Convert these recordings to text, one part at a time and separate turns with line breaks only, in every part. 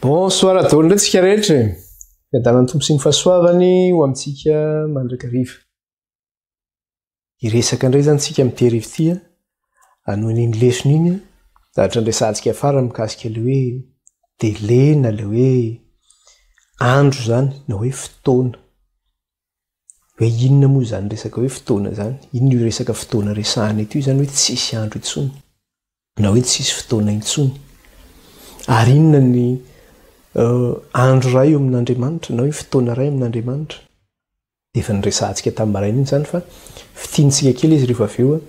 Bonsoir à toandra tsika rehetra. Fiadanany tompo sy ny fahasoavany ho amintsika mandrakariva. Iresaka indray zany tsika amin'ity hariva ity anoin'iny lesona iny zavatra andresantsika afara mikasika le hoe délai na le hoe andro zany na hoe fotoana. Hoe inona moa zany resaka hoe fotoana zany? Inona io resaka fotoana resahana ity zany hoe tsisy andro intsony na hoe tsisy fotoana intsony. Ary inona ny andro ray eo amin'Andriamanitra na hoe fotoana ray amin'Andriamanitra? Efa niresantsika tamin'ny maraina iny zany fa fitiantsika kely izy rehefa avy eo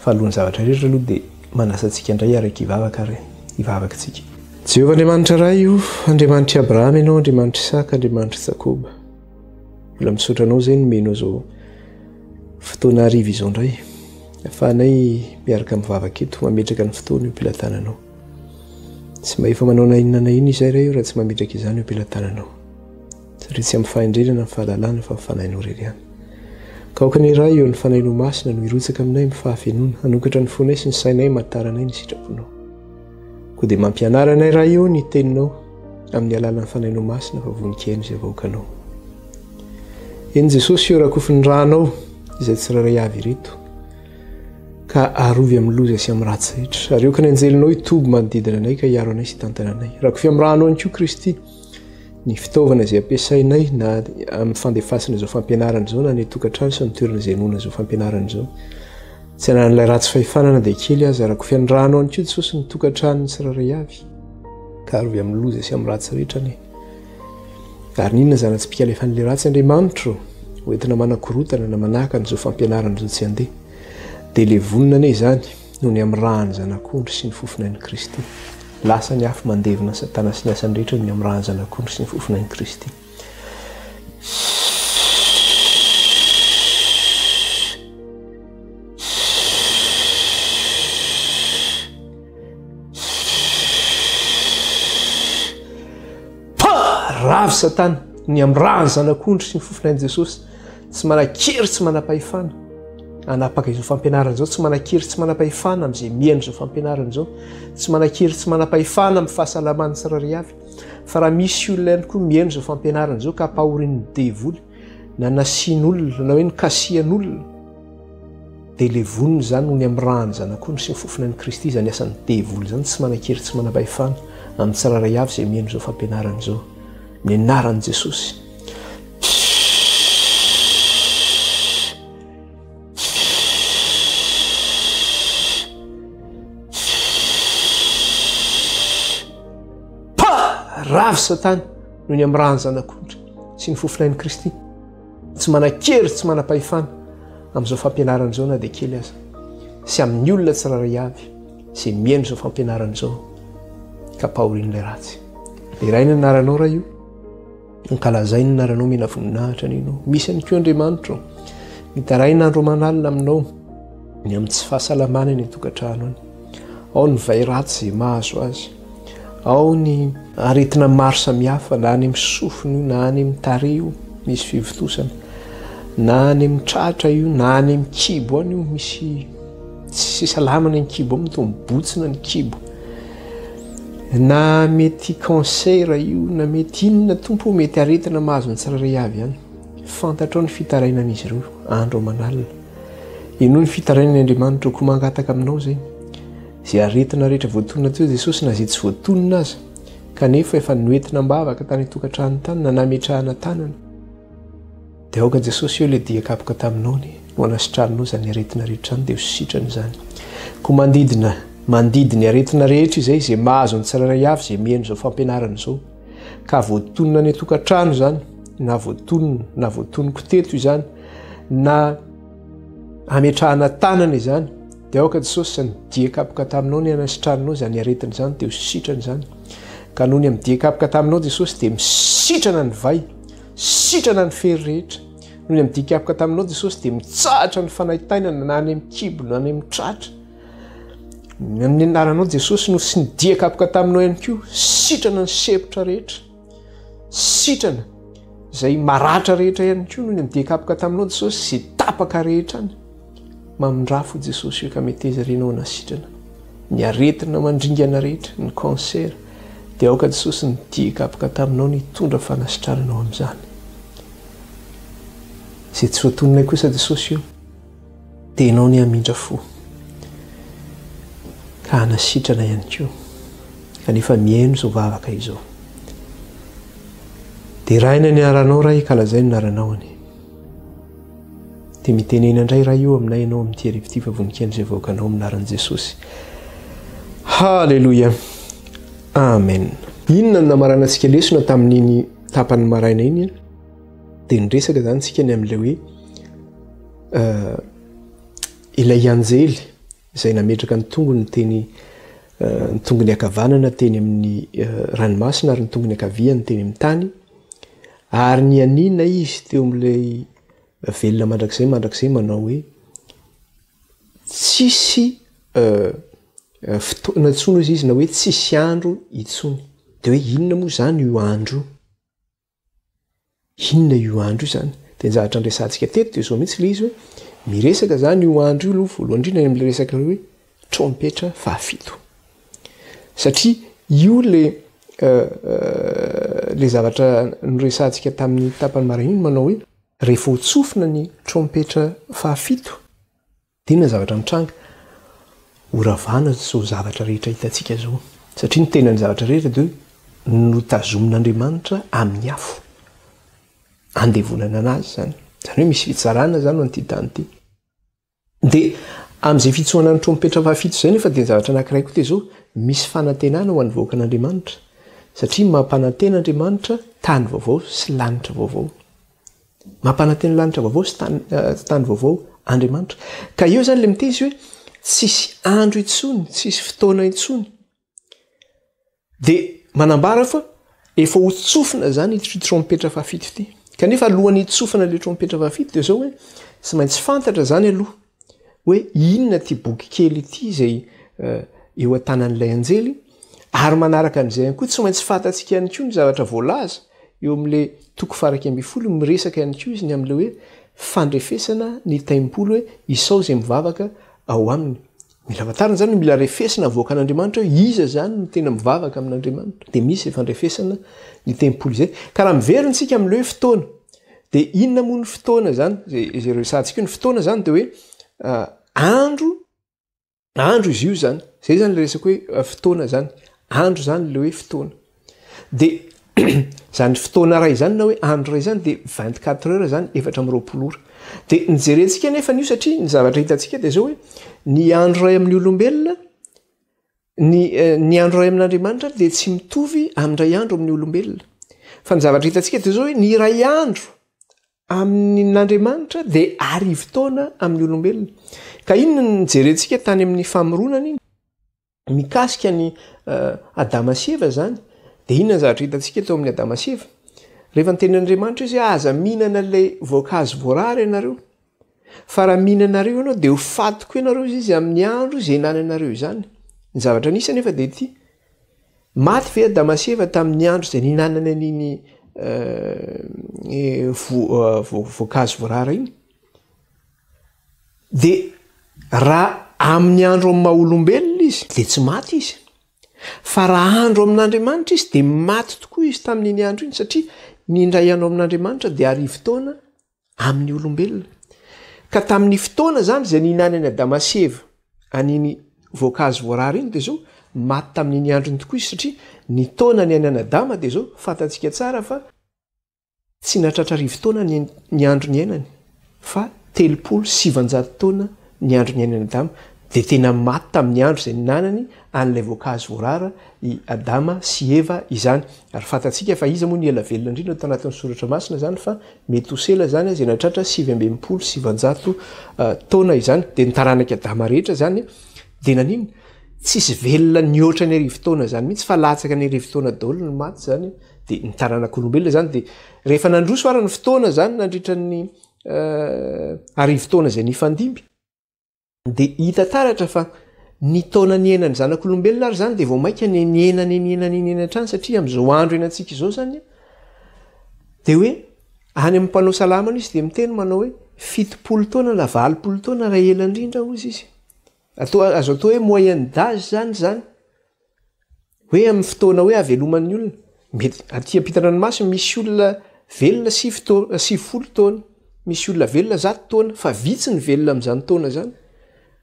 fa alohan'ny zavatra rehetra aloha dia manasa antsika indray araka hivavaka ary hivavaka antsika. Jehovah Andriamanitra ray io, Andriamanitra Abrahama ianao, Andriamanitra Isaka, Andriamanitra Jakoba. Mbola misaotra anao zay nomenao zao fotoana hariva izao indray ahafahanay miaraka mivavaka eto mametraka ny fotoana eo am-pilatananao. Tsy mba efa manao na inona na ino izay ray io raha tsy mametraka izany eo am-pilatananao. Satria tsy amin'ny fahendrenana ny fahalalana fa mifanahinao irery ihany. Ka aokany iray eo ny fanahinao masina no hirotsaka aminay amin'ny fahafenona, hanokatra ny fonay sy ny sainay mataranay ny sitraponao. Koa dia mampianaranay raha io ny teninao amin'ny alalan'ny fanahinao masina fa voninkaina izay vahoakanao. Eny Jesosy eo rakofy ny ranao izay tsy raray avy ireto ka arovy amin'ny loza sy amin'ny ratsy rehetra. Ary aokany anjelinao hitoby manodidina anay ka hiaro anay sy hitantana anay. Rakofy amin'ny ranao ihany koa Kristy ny fitaovana izay ampiasainay na amin'ny fandefasana izao fampianarana izao na ny tokantrano sy ny toerana izay nona izao fampianarana izao. Tsy hanan'ilay ratsy fahefanana dia kely aza rakofy amin'ny ranao ihany koa Jesosy ny tokantrano ny tsiraray avy ka arovy amin'ny loza sy amin'ny ratsy rehetra ny. Ary ninona zany tsy pikalefan'ilay ratsy Andriamanitra ho entina manakorotana na manahaka an'izao fampianarana izao tsy handeha. Dia ilay vonina ane izany noho ny amin'ny rahany zanak'ondry sy ny fofinain'i Kristy. Lasa ny afo mandevina Satana sy ny asany rehetra noho ny amin'ny rahany zanak'ondry sy ny fofinain'i Kristy. Ravy Satana ny amin'ny rahany zanak'ondry sy ny fofinain'i Jesosy. Tsy manan-kery, tsy manam-pahefana anapaka izao fampianarana izao, tsy manan-kery, tsy manam-pahefana amin'izay mihaino izao fampianarana izao, tsy manan-kery, tsy manam-pahefana amin'ny fahasalamany tsiraray avy. Fa raha misy olona ihany koa mihaino izao fampianarana izao ka ampahorian'ny devoly na nasian'olona na hoe nikasian'olona dia ilay vonina zany noho ny amin'ny rahany zanak'ondry sy ny fofinain'i Kristy izany asan'ny devoly zany tsy manan-kery, tsy manam-pahefana amin'ny tsiraray avy izay mihaino izao fampianarana izao. Ny anaran'i Jesosy. Ravy Satana noho ny amin'ny rahany zanak'ondry sy ny fofinain'i Kristy. Tsy manan-kery, tsy manam-pahefana amin'izao fampianarana izao na dia kely aza. Sy amin'ny olona tsiraray avy izay mihaino izao fampianarana izao ka ampahorian'ilay ratsy. Iray ny anaranao raha io. Ankalazay ny anaranao mena voninahitra ninao. Misy any koa Andriamanitra mitaray n'andro manalina aminao ny amin'ny tsy fahasalamana ny tokantrano any. Ao ny vai ratsy izay mahazo azy. Ao ny aretina maro samihafa na any amin'ny sofina io na any amin'ny tarehy io misy fivotosana na any amin'ny tratra io na any amin'ny kibo any io misy tsy salamana ny kibo amin'ny tombotsina ny kibo. Na mety kansera io na mety inona tompo mety aretina mahazo ny tsiraray avy ihany. Fantatrao ny fitarainan'izy ireo andro manalina. Ino ny fitarainan'ny Andriamanitra koa mangataka aminao zay. Izay aretina rehetra voatonona teo Jesosy na izay tsy voatonona aza kanefa efa noentina mbavaka tany tokantrano tany na nametrahana tanana. Dia aoka Jesosy eo ilay diakapoka taminao no anasitranonao zany aretina rehetra dia ho sitrany zany. Koa mandidiny aretina rehetra izay izay mahazo ny tsiraray avy izay mihaino izao fampianarana izao ka voatonona ny tokantrano zany na voatonoko teto izany na ametrahana tanana izany. Dia aoka Jesosy zany diakapoka taminao ny anasitranonao zany aretina izany dia ho sitrany zany. Ka noho ny amin'ny diakapoka taminao Jesosy dia misitrana ny vai, sitrana ny fery rehetra. Noho ny amin'ny diakapoka taminao Jesosy dia mitsahatra ny fanaitainana na any amin'ny kibo na any amin'ny tratra. Amin'ny anaranao Jesosy no sy ny diakapoka taminao ihany koa sitrana ny sepotra rehetra, sitrana izay maratra rehetra ihany koa noho ny amin'ny diakapoka taminao Jesosy sy tapaka rehetra any. Mamindrafo Jesosy io ka mety izy renao nasitrana ny aretina mandringana rehetra, ny cancer, dia aoka Jesosy nidikapoka taminao nitondra fanasitrananao amin'izany. Izay tsy voatononay kosa Jesosy io dia ianao ny hamindra fo ka hanasitrana ihany koa kanefa mihaino izao vavaka izao. Dia raina ny aranao raha ikalazay ny naranao any. Dia mitenena indray raha io aminay ianao amin'ity arivo fa voninkazo izay voakanao aminaran'i Jesosy. Halleluja. Amen. Inona no namaranantsika lesona tamin'iny tapany maraina iny dia niresaka zany tsika ny amin'ilay hoe ilay anjely izay nametraka ny tongony teny ny tongony akavanana teny amin'ny ranomasina ary ny tongony akaviany teny amin'ny tany ary ny anina izy teo amin'ilay velona mandrakizay manao hoe tsisy fotoana intsony izy na hoe tsisy andro intsony. Dia hoe inona moa zany io andro? Inona io andro io zany? Dia ny zavatra andresantsika teto dia izao mihitsy ilay izy hoe miresaka zany io andro io aloha voalohany indrindra amin'ilay resaka hoe trompetra fahafito. Satria io le zavatra noresantsika tamin'ny tapany maraina iny manao hoe rehefa ho tsofina ny trompetra fahafito dia inona zavatra mitranga? Horavana zao zavatra rehetra hitantsika zao. Satria ny tenany zavatra rehetra dia notazomin'Andriamanitra amin'ny afo andevonana anazy zany. Zany hoe misy fitsarana zany ho an'ity tany ity. Dia amin'izay fitsoana ny trompetra fahafito izay nefa dia ny zavatra anankiray koa dia zao misy fanantenana ho an'ny vahoakan'Andriamanitra. Satria mampanantena Andriamanitra tany vaovao sy lanitra vaovao. Mampanantena lanitra vaovao sy tany vaovao Andriamanitra. Ka eo zany ilay miteny hoe tsisy andro intsony, tsisy fotoana intsony. Dia manambara fa efa ho tsofina zany ity trompetra fahafito ity. Kanefa alohan'ny tsofina ilay trompetra fahafito dia zao hoe tsy maintsy fantatra zany aloha hoe inona ty boky kely ity izay eo an-tanan'ilay anjely ary manaraka an'izay ihany koa tsy maintsy fantatsika ihany koa ny zavatra voalaza eo amin'ilay toko faraky amby folo miresaka ihany koa izy ny amin'ilay hoe fandrefesana ny taimpolo hoe isao izay mivavaka ao aminy. Mila fantarina zany mila refesana voakan'Andriamanitra hoe iza zany no tena mivavaka amin'Andriamanitra. Dia misy fandrefesana ny taimpolo izay. Ka raha miverintsika amin'ilay hoe fotoana dia inona moa ny fotoana zany izay resantsika ny fotoana zany dia hoe andro izy io zany. Zay zany le resaka hoe fotoana zany. Andro zany le hoe fotoana. Dia zany fotoana ray zany na hoe andro ray zany dia 24 heures zany 420 ora. Dia nijerentsika nefa n'io satria ny zavatra hitantsika dia zao hoe ny andro ray amin'ny olombelona ny andro ray amin'Andriamanitra dia tsy mitovy amin'ray andro amin'ny olombelona. Fa ny zavatra hitantsika dia zao hoe ny ray andro amin'Andriamanitra dia arivo taona amin'ny olombelona. Ka inona nijerentsika tany amin'ny famoronana iny mikasika ny Adama sy Eva zany dia inona ny zavatra hitantsika teo amin'ny Adama sy Eva? Rehefa nitenin'Andriamanitra izy aza mihinana ilay voankazo voarary ianareo. Fa raha mihinanareo ianao dia ho fatoko ianareo izy amin'ny andro izay nananareo izany. Ny zavatra nisy nefa dia ity. Maty ve Adama sy Eva tamin'ny andro izay ninanana an'iny voankazo voarary iny? Dia raha amin'ny andro amin'ny maha-olombelona izy dia tsy maty izy. Fa raha andro amin'Andriamanitra izy dia maty tokoa izy tamin'iny andro iny satria ny indray andro amin'Andriamanitra dia arivo taona amin'ny olombelona. Ka tamin'ny fotoana zany izay ninanany Adama sy Eva an'iny voankazo voarary iny dia zao maty tamin'iny andro iny tokoa izy satria ny taona ny anan'i Adama dia zao fantatsika tsara fa tsy nahatratra arivo taona ny andro ny ainany fa 370 taona ny andro ny ainany Adama. Dia tena maty tamin'ny andro izay ninanany an'ilay voankazo voarara i Adama sy Eva izany. Ary fantatsika fa iza moa ny ela velona indrindra tao anatin'ny soratra masina zany fa Metusela zany izay nahatratra 770 taona izany. Dia nitaranaka Adama rehetra zany dia nanino? Tsisy velona nihoatra ny arivo taona zany mihitsy fa latsaka ny arivo taona daholo ny maty zany. Dia nitaranak'olombelona zany dia rehefa nandroso ary ny fotoana zany nandritra ny arivo taona izay nifandimby dia hita taratra fa ny taona ny enany zanak'olombelona ary zany dia vao mainka ny enany hatrany satria amin'izao andro enantsika izao zany dia hoe any amin'ny mpanao salamana izy dia miteny manao hoe 70 taona na 80 taona raha ela indrindra hozy izy. Azo atao hoe moyenne d'âge zany. hoe amin'ny fotoana hoe aveloman'ny olona mety aty ampita-ranomasina misy olona velona 70 taona misy olona velona 100 taona fa vitsy ny velona amin'izany taona zany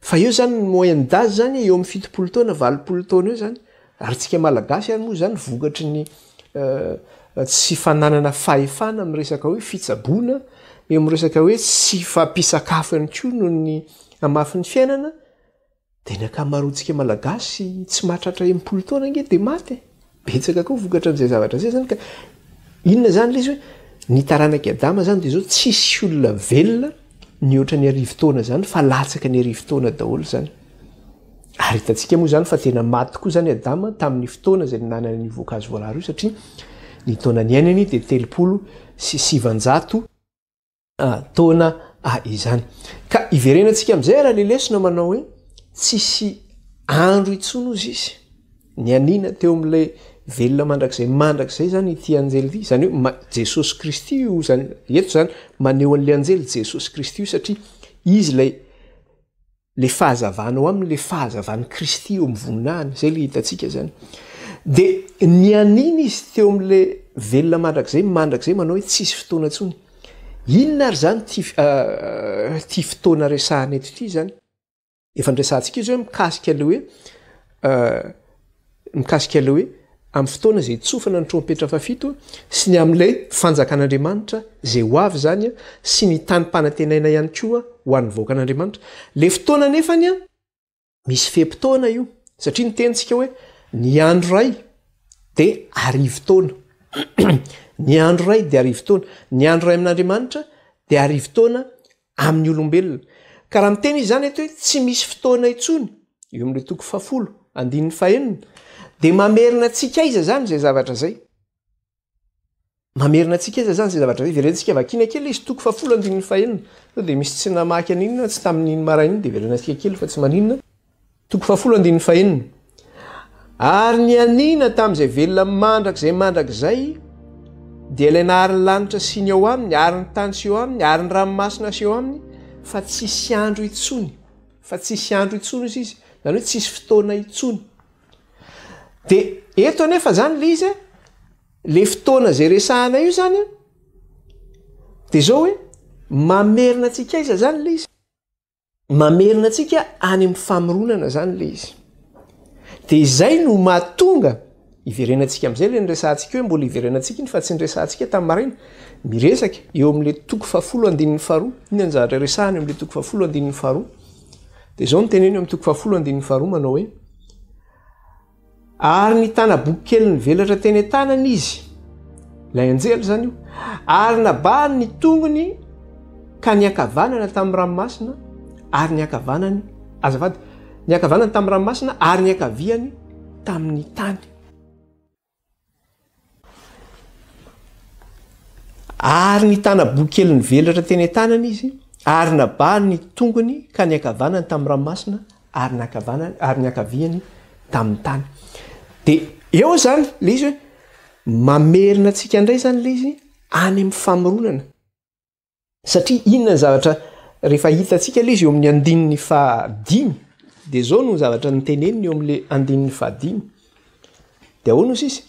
fa eo zany moyenne d'âge zany eo amin'ny 70 taona 80 taona eo zany ary tsika malagasy ary moa zany vokatry ny tsy fananana fahefana amin'ny resaka hoe fitsaboana eo amin'ny resaka hoe tsy fampisakafo ihany koa noho ny amafin'ny fiainana dia ny ankamaroantsika malagasy tsy mahatratra 80 taona nge dia maty betsaka koa vokatra amin'izay zavatra zay zany ka inona zany lay izy hoe ny taranaka adama zany dia zao tsisy olona velona ny oatra ny 10 taona zany fa latsaka ny 10 taona daholo zany ary hitantsika moa zany fa tena maty tokoa zany adama tamin'ny fotoana zay nanana ny voankazo voalaro io satria ny taona ny ainany dia 700 taona izany ka iverenantsika amin'izay raha le lesona manao hoe tsisy andro itsony ozy izy ny anina teo amin'ilay velona mandrakizay zany ity anjely ity zany hoe jesosy kristy io zany eto zany maneho an'le anjely jesosy kristy io satria izy le fahazavanao amin'le fahazavan'ny kristy eo mivoninaany zay le hitantsika zany dia ny anina izy teo amin'le velona mandrakizay manao hoe tsisy fotoana tsony inona ary zany ty fotoana resahana eto ity zany efa nresantsika izy hoe mikasika le hoe amin'ny fotoana zay tsofana ny trompetra fafito sy ny amin'ilay fanjakan'Andriamanitra zay ho avy zany sy ny tany-panantenaina ihany koa ho an'ny vaokan'Andriamanitra le fotoana nefany misy fepitaona io satria ny tentsika hoe ny andro ray dia 10 taona ny andro ray dia 10 taona ny andro ray amin'Andriamanitra dia 10 taona amin'ny olombelona ka raha miteny izy zany eto hoe tsy misy fotoana itsony eo amin'le toko 10 dia mamerina tsika iza zany zay zavatra zay verentsika vakina kely izy toko 10 sao dia misy tsy namaky aninona tsy tamin'iny maraina dia verenatsika kely fa tsy maninona toko 10 ary ny anina tamin'izay velona mandrakizay dia ilay naharin'ny lanitra sy ny eo aminy ary ny tany sy eo aminy ary ny ranomasina sy eo aminy fa tsisy andro itsony izy izy zany hoe tsisy fotoana itsony dia eto anefa zany le izy le fotoana zay resahana io zany dia zao hoe mamerina atsika iza zany le izy mamerina atsika any amin'ny famoronana zany le izy dia izay no mahatonga iverenantsika amin'izay le nyresantsika hoe mbola iverenantsika iny fa tsy nyresantsika tamin'ny maraina miresaka eo amin'le toko 10 iny anjara resahana amin'le toko 10 dia zao nyteneny amin'ny toko 10 manao hoe ary ny tanaboky kely ny velatra teny an-tanany izy ilay anjely zany io ary nabahany ny tongony ka niakavanana tamin'ny ranomasina ary niakavanany tamin'ny ranomasina ary niakaviany tamin'ny tany ary ny tanaboky kely ny velatra teny an-tanany izy ary nabahany ny tongony ka niakavanany tamin'ny ranomasina ary niakaviany tamin'ny tany dia eo zany le izy hoe mamerina antsika indray zany le izy any amin'ny famoronana satria inona ny zavatra rehefa hitantsika le izy eo amin'ny 5 dia zao no zavatra nyteneniny eo amin'le 5 dia ahoana izy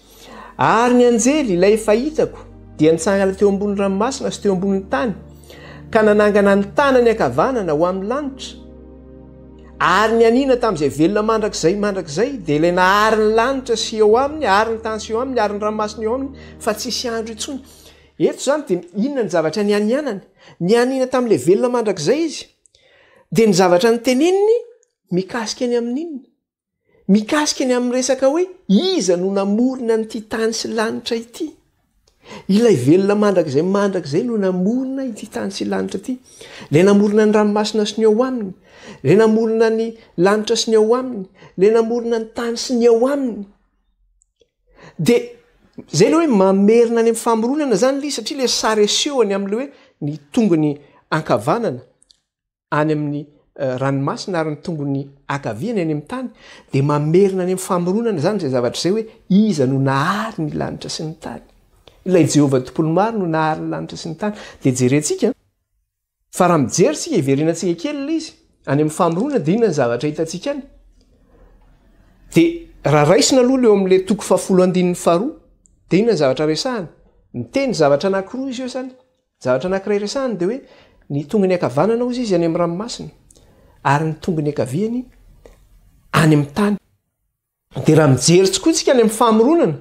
ary ny anjely ilay efa hitako dia nitsangana teo ambony ranomasina sy teo amboniny tany ka nanangana ny tanany akavanana ho amin'ny lanitra ary ny anina tamin'izay velona mandrakizay dia ilay nahary ny lanitra sy eo aminy ary ny tany sy eo aminy ary ny ranomasina eo aminy fa tsisy andro itsony eto zany dia inona ny zavatra ny anianany ny anina tamin'ilay velona mandrakizay izy dia ny zavatra nyteneniny mikasika ny amin'inona mikasika ny amin'ny resaka hoe iza no namorona nyity tany sy lanitra ity ilay velona mandrakizay no namorona ity tany sy lanitra ity lay namorona ny ranomasina sy ny eo aminy lay namorona ny lanitra sy ny eo aminy lay namorona ny tany sy ny eo aminy dia zay le hoe mamerina any amin'ny famoronana zany le satria le sareseoany amin'le hoe ny tongony ankavanana any amin'ny ranomasina ary ny tongony akaviany any amin'ny tany dia mamerina any amin'ny famoronana zany zay zavatra zay hoe iza no nahary ny lanitra sy ny tany ilay Jehovah tompony maro no nahary ny lanitra sy ny tany dia jerentsika fa raha mijery sika iverenantsika kely le izy any amin'ny famoronana dia inona ny zavatra hitantsika any dia raha raisina aloha leo am'le toko fahafolo andininy faharoa de inona ny zavatra resahany miteny zavatra anankiroa izy eo zany zavatra anankiray resahany de hoe ny tongony akavanana ozy izy any amin'ny ranomasina ary ny tongony akaviany any amin'ny tany de raha mijery tokoa tsika any amin'ny famoronana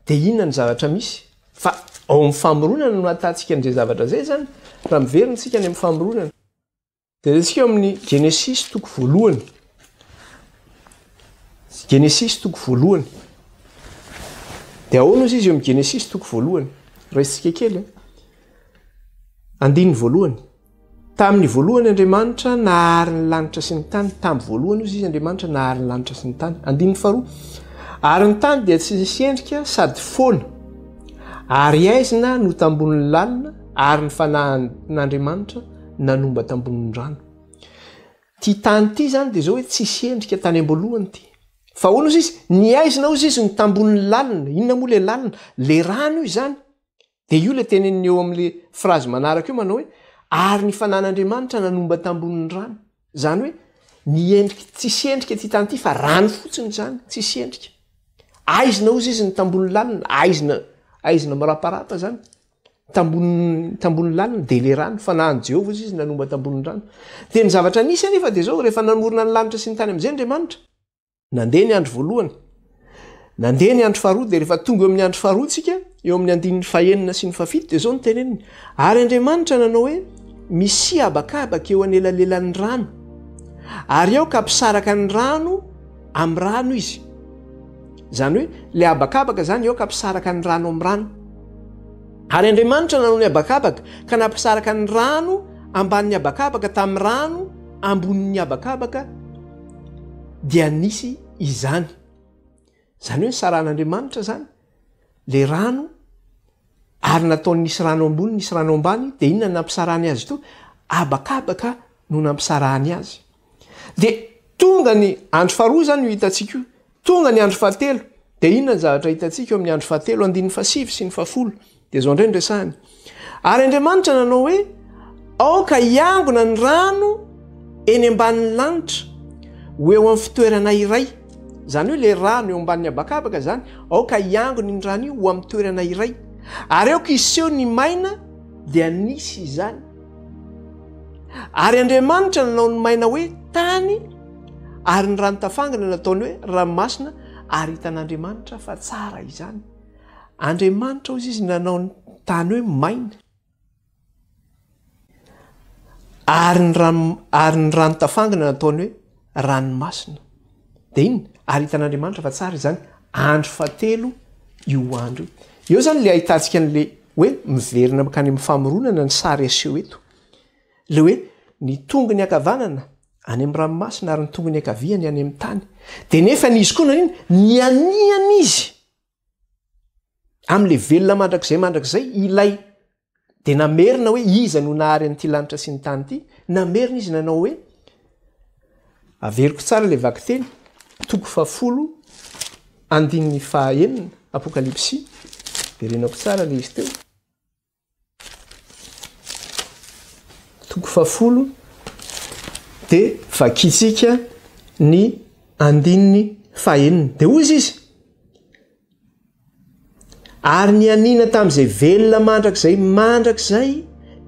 de inona ny zavatra misy fa ao amin'ny famoronana no atantsika an'izay zavatra zay zany raha miveriny tsika any amin'ny famoronana de tsika eo amin'ny Genesis toko voalohany Genesis toko voalohany de ahoana ozy izy eo amin'ny Genesis toko voalohany raisitsika kely andininy voalohany tamin'ny voalohany Andriamanitra nahary ny lanitra sy ny tany tamin'ny voalohany ozy izy Andriamanitra nahary ny lanitra sy ny tany andininy faharoa ary ny tany dia tsy nisy endrika sady foana ary aizina no tambonin'ny lalina ary ny fanahin'Andriamanitra nanomba tambonin'ny rano ty tany ty zany de zao hoe tsisy endrika tany am-boalohany ty fa hoana ozy izy ny aizina ozy izy ny tambonin'ny lalina inona moa le lalina le rano io zany de io le teneniny eo amin'le frazy manaraka io manao hoe ary ny fanan'Andriamanitra nanomba tambonin'ny rano zany hoe ny endrika tsisy endrika ty tany ty fa rano fotsiny zany tsisy endrika aizina ozy izy ny tambonin'ny lalina aizina maraparapa zany tambonin'ny lalina de le rano fanahin Jehovah ozy izy nanomba tambonin'ny rano de ny zavatra nisy anefa de zao rehefa namorona ny lanitra sy ny tany am'izay Andriamanitra nandeha ny andro voalohany nandeha ny andro faharoa de rehefa tonga eo amin'ny andro faharoa tsika eo amin'ny andininy fahaenina sy ny fafito de zao ny teneniny ary Andriamanitra nanao hoe misy abakabaka eo anelalelan'ny rano ary ao ka ampisaraka ny rano amin'ny rano izy zany hoe le abakabaka zany eo ka ampisaraka ny rano amin'ny rano ary Andriamanitra nanao ny abakabaka ka nampisaraka ny rano ambanin'ny abakabaka tamin'ny rano ambonin'ny abakabaka dia nisy izany zany hoe saran'Andriamanitra zany le rano ary nataony nisy rano ambony nisy rano ambany de inona ny nampisarahany azy to abakabaka no nampisarahany azy de tonga ny andro faharoa zany io hitantsika io tonga ny andro fahatelo de inona ny zavatra hitantsika eo amin'ny andro fahatelo andininy fahasivy sy ny fahafolo de zao indray ny resahany ary Andriamanitra nanao hoe aoka iangona ny rano eny ambanin'ny lanitra ho eo amin'ny fitoerana iray zany hoe le rano eo ambanin'ny abakabaka zany aoka iangony ny rano io ho amin'ny toerana iray ary aoka iseho ny maina dia nisy izany ary Andriamanitra nanao ny maina hoe tany ary ny rano tafangana nataony hoe ranomasina ary hitan'Andriamanitra fa tsara izany Andriamanitra ozy izy nanao ny tany hoe maina ary ny rano tafangana nataony hoe ranomasina de iny ary hitan'Andriamanitra fa tsara izany andro fahatelo io andro eo zany le ahitantsika an'le hoe miverina makany amin'ny famoronana ny sary aseho eto le hoe ny tongony akavanana any amin'ny ranomasina ary ny tongony akaviany any amin'ny tany de nefa n'izy koa naniny ny aniany izy am'le velona mandrakizay ilay de namerina hoe iza no nahary an'ity lanitra sy ny tany ity namerina izy nanao hoe averiko tsara le vaky teny toko fahafolo andininy fahaenina apokalipsy de renako tsara le izy teo toko fahafolo de vakitsika ny andininy fahaenina de ozy izy ary ny anina tamin'izay velona mandrakizay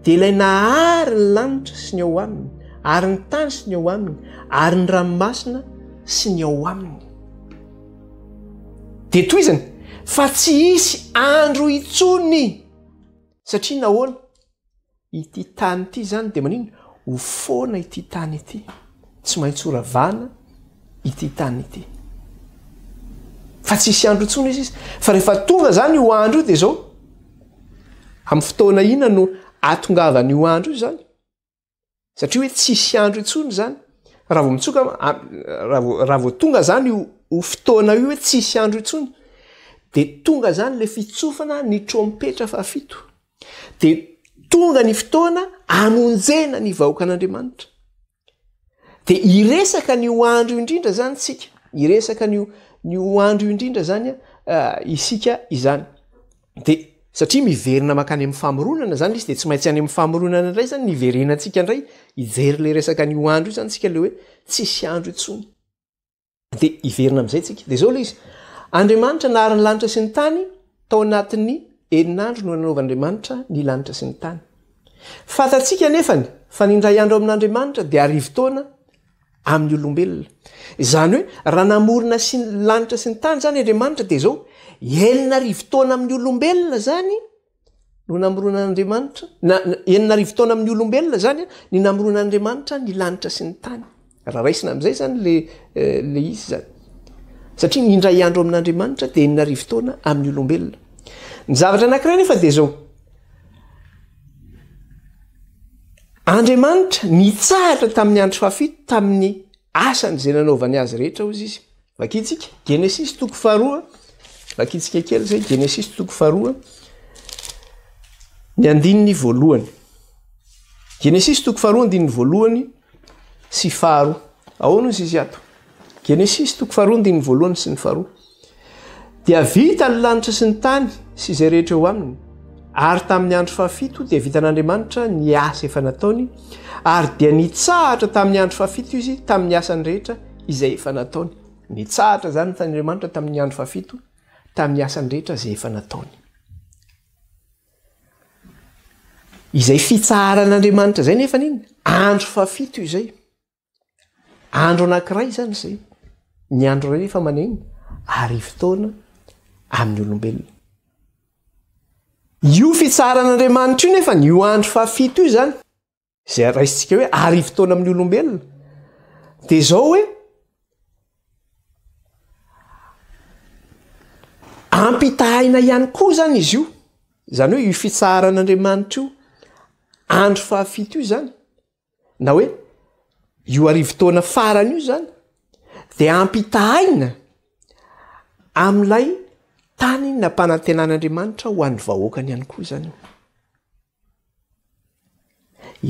de ilay nahary ny lanitra sy ny ao aminy ary ny tany sy ny ao aminy ary ny ranomasina sy ny ao aminy de toizany fa tsy hisy andro itsony satria nahoana ity tany ity zany de manino ho foana ity tany ity tsy maintsy horavana ity tany ity fa tsy hisy andro itsony izy fa rehefa tonga zany io andro io de zao amin'ny fotoana ina no atongavany io andro io zany satria hoe tsy hisy andro itsony zany raha vao mitsoka raha vao tonga zany ho fotoana io hoe tsy hisy andro itsony de tonga zany le fitsofana ny trompetra fahafito de tonga ny fotoana amonjena ny vahoaka an'Andriamanitra de iresaka ny ho andro indrindra zany tsika iresaka ny ho andro indrindra zany isika izany de satria miverina makany amin'ny famoronana zany izy de tsy maintsy any amin'ny famoronana indray zany niverenantsika indray ijery le resaka ny ho andro io zany tsika le hoe tsisy andro itsony de iverina am'izay tsika de zao le izy Andriamanitra nahary ny lanitra sy ny tany tao anatin'ny herinandro no nanaovan'Andriamanitra ny lanitra sy ny tany fantatsika nefany fa nindray andro amin'Andriamanitra de arivo-taona amin'ny olombelona izany hoe raha namorona sy ny lanitra sy ny tany zany Andriamanitra de zao enina arivo-taona amin'ny olombelona zany no namoronan'Andriamanitra enina arivo-taona amin'ny olombelona zany ny namoronan'Andriamanitra ny lanitra sy ny tany raha raisina am'izay zany le izy zany satria nindray andro amin'Andriamanitra de enina arivo-taona amin'ny olombelona ny zavatra anankiray nefa de zao Andriamanitra nitsahatra tamin'ny andro fahafito tamin'ny asany zay nanaovany azy rehetra ozy izy vakitsika Genesis toko faharoa vakitsika kely zay Genesis toko faharoa ny andininy voalohany Genesis toko faharoa andininy voalohany sy faharoa ahoana izy izy ato Genesis toko faharoa andininy voalohany sy ny faharoa dia vita ny lanitra sy ny tany sy izay rehetra eo aminy ary tamin'ny andro fahafito dia vitan'Andriamanitra ny asa efa nataony ary dia nitsahatra tamin'ny andro fahafito izy tamin'ny asany rehetra izay efa nataony nitsahatra zany tan'Andriamanitra tamin'ny andro fahafito tamin'ny asany rehetra izay efa nataony izay fitsaharan'Andriamanitra zay nefa niny andro fahafito izay andro anankiray zany zay ny andro ray efa maneny arivo-taona amin'ny olombelona io fitsaharan'Andriamanitra io nefa io andro fahafito io zany zay raisitsika hoe arivo-taona amin'ny olombelona de zao hoe ampitahina ihany koa zany izy io zany hoe io fitsaharan'Andriamanitra io andro fahafito io zany na hoe io arivo-taona farany io zany de ampitahina am'ilay tany nampanantenan'Andriamanitra ho an'ny vahoakany ihany koa zany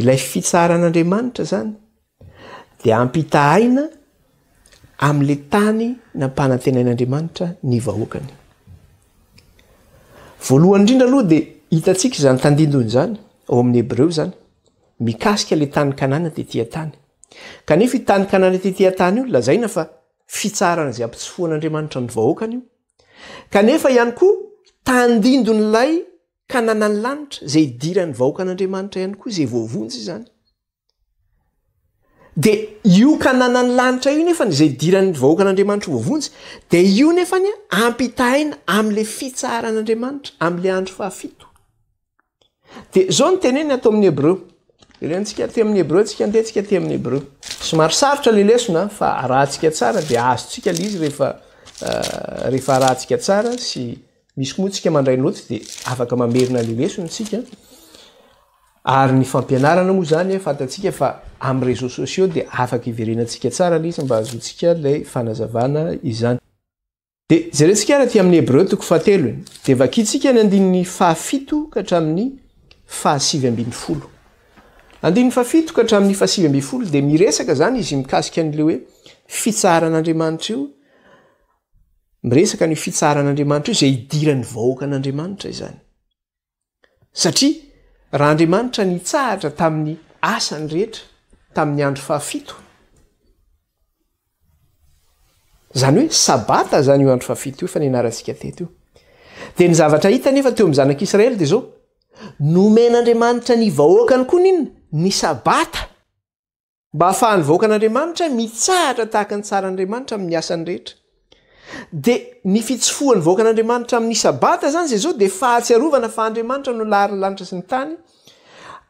ilay fitsaharan'Andriamanitra zany de ampitahina am'le tany nampanantenain'Andriamanitra ny vahoakany voalohany indrindra aloha de hitatsika zany tandindony zany ao amin'ny Hebreo zany mikasika le tany Kanana tetỳ tany kanefa io tany Kanana tetỳ tany io lazaina fa fitsarana zay ampitsofoan'Andriamanitra ny vahoakany io kanefa ihany koa tandindon'ilay kananany lanitra zay idiran'ny vahoakan'Andriamanitra ihany koa zay voavonjy zany de io kananany lanitra io nefa zay idiran'ny vahoakan'Andriamanitra voavonjy de io nefany ampitahina am'le fitsaharan'Andriamanitra am'le andro fahafito de zao ny teneny atao amin'ny Hebreo irentsika ty amin'ny Hebreo tsika andetsika ty amin'ny Hebreo somary sarotra le lesona fa rahantsika tsara de azotsika le izy rehefa rahantsika tsara sy misy koa tsika mandray noty de afaka mamerina le lesontsika ary ny fampianarana moa zany fantatsika fa amin'ny réseaux sociaux de afaka iverenantsika tsara le izy mba azotsika lay fanazavana izany de jerentsika raha ty amin'ny Hebreo toko fahatelo de vakitsika ny andininy fahafito ka hatramin'ny fahasivy ambin'ny folo andininy fahafito ka hatramin'ny fahasivy ambin'ny folo de miresaka zany izy mikasika an'le hoe fitsaharan'Andriamanitra io miresaka ny fitsaharan'Andriamanitra io zay idiran'ny vahoakan'Andriamanitra izany satria raha Andriamanitra nitsahatra tamin'ny asany rehetra tamin'ny andro fahafito zany hoe sabata zany io andro fahafito io fa nianarantsika teto io de ny zavatra hita nefa teo amin'ny zanak'Israely de zao nomen'Andriamanitra ny vahoakany koa nina ny sabata mba ahafahan'ny vahoakan'Andriamanitra mitsahatra tahaka ny tsaran'Andriamanitra amin'ny asany rehetra de ny fitsofoan'ny vahoakan'Andriamanitra amin'ny sabata zany zay zao de fahatsiarovana fa Andriamanitra no lahary ny lanitra sy ny tany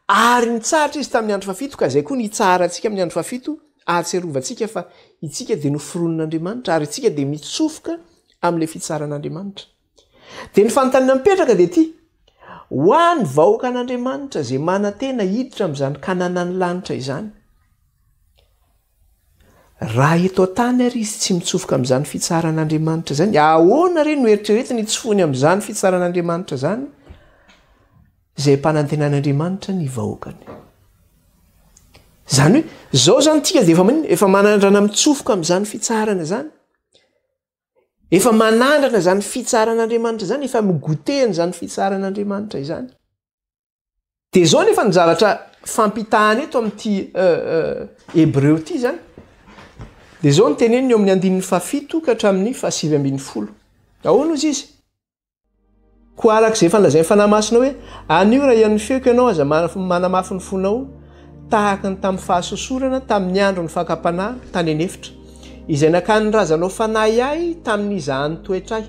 ary nitsahatra izy tamin'ny andro fahafito ka zay koa nitsahara antsika amin'ny andro fahafito ahatsiarovantsika fa itsika de noforonon'Andriamanitra ary itsika de mitsofoka am'le fitsaran'Andriamanitra de ny fanontaniana mipetraka de ty ho an'ny vahoakan'Andriamanitra zay manantena hiditra am'izany kananany lanitra izany raha eto an-tany ary izy tsy mitsofoka am'izany fitsaran'Andriamanitra zany ahoana re no eritreretina itsofony am'izany fitsaran'Andriamanitra zany zay mpanantenan'Andriamanitra ny vahoakany zany hoe zao zany tika de efa manandrana mitsofoka am'izany fitsarana zany efa manandrana zany fitsaran'Andriamanitra zany efa migotehany zany fitsaran'Andriamanitra izany de zao nefa ny zavatra fampitahana eto amin'ity Hebreo ty zany dia zao ny teneniny eo amin'ny 17 ka hatramin'ny 7. Ahoana izy izy? Koa arak'izay fanlazain'ny fanahy masina hoe anio raha ian'ny feoko ianao aza manamafy ny fonao tahaka ny tamin'ny fahasosorana tamin'ny andro ny fakapanahy tany anefitra izay nakany razanao fanahy ahy tamin'izany toetraahy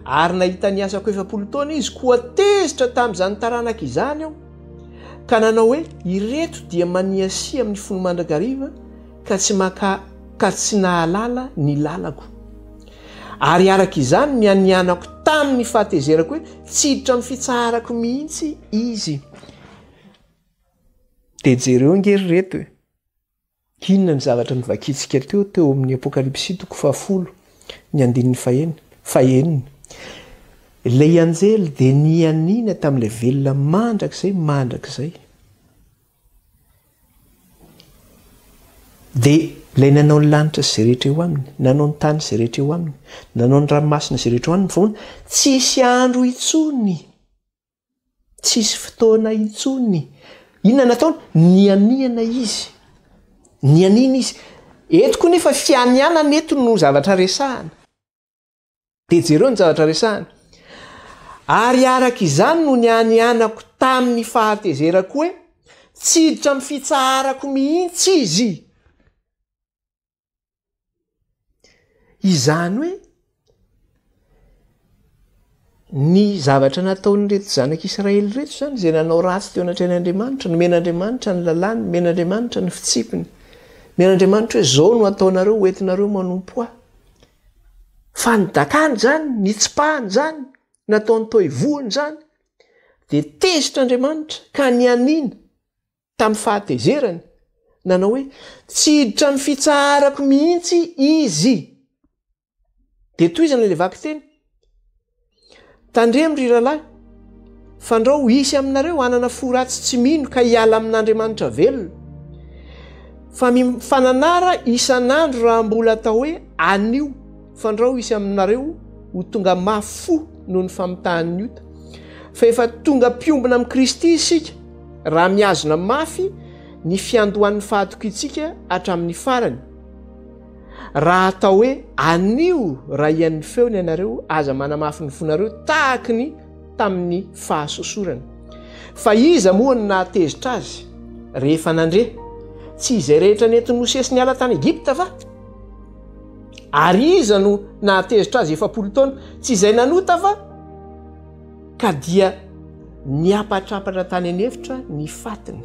ary nahita ny asako 7 taona izy koa tezitra tamin'izany taranaka izany aho ka nanao hoe ireto dia maniasi amin'ny fony mandrakariva ka tsy nahalala ny lalako ary araka izany nianianako tamin'ny fahatezerako hoe tsiditra amin'ny fitsarako mihitsy izy. Dia jereo ngery reto hoe inona ny zavatra nivakitsika teo amin'ny apokalipsy 10:1 ilay anjely dia nianina tamin'ilay velona mandrakizay dia ilay nanao ny lanitra izay rehetra eo aminy, nanao ny tany izay rehetra eo aminy, nanao ny ranomasina izay rehetra eo aminy, foana tsisy andro intsony, tsisy fotoana intsony. Inona nataony? Nianina izy. Etiko nefa fianianana eto no zavatra resahana. Dia jereo ny zavatra resahana. Ary araka izany no nianianako tamin'ny fahatezerako hoe tsiditra amin'ny fitsarako mihitsy izy. Izany hoe ny zavatra nataon'ireto zanak'Israely reto zany izay nanao ratsy teo anatrehan'Andriamanitra, nomen'Andriamanitra ny lalàny, nomen'Andriamanitra ny fitsipiny, nomen'Andriamanitra hoe zao no ataonareo hoentinareo manompo ahy. Fa nidakany zany, nitsipahany zany, nataony toivoany zany, dia tezitr'Andriamanitra ka nianina tamin'ny fahatezerany, nanao hoe tsiditra amin'ny fitsarako mihitsy izy. Dia toy izany ilay vaky teny, tandremo ry ralahy, fandrao hisy aminareo hanana fo ratsy tsy mino ka hiala amin'Andriamanitra velona. Fa mifananara isan'andro raha mbola atao hoe anio, fandrao hisy aminareo ho tonga mafy fo noho ny famitahan'ny ota. Fa efa tonga piombina amin'ny Kristy isika raha miazona mafy ny fiandohan'ny fahatokitsika hatramin'ny farany. Raha atao hoe anio raha ian'ny feony ianareo aza manamafy ny fonareo tahaka ny tamin'ny fahasosorana. Fa iza moa ny nahatezitra azy rehefa nandre? Tsy izay rehetra nentiny Mosesy niala tany Egipta va? Ary iza no nahatezitra azy 7 taona? Tsy izay nanota va? Ka dia niapatrapatra tany anefitra ny fatiny.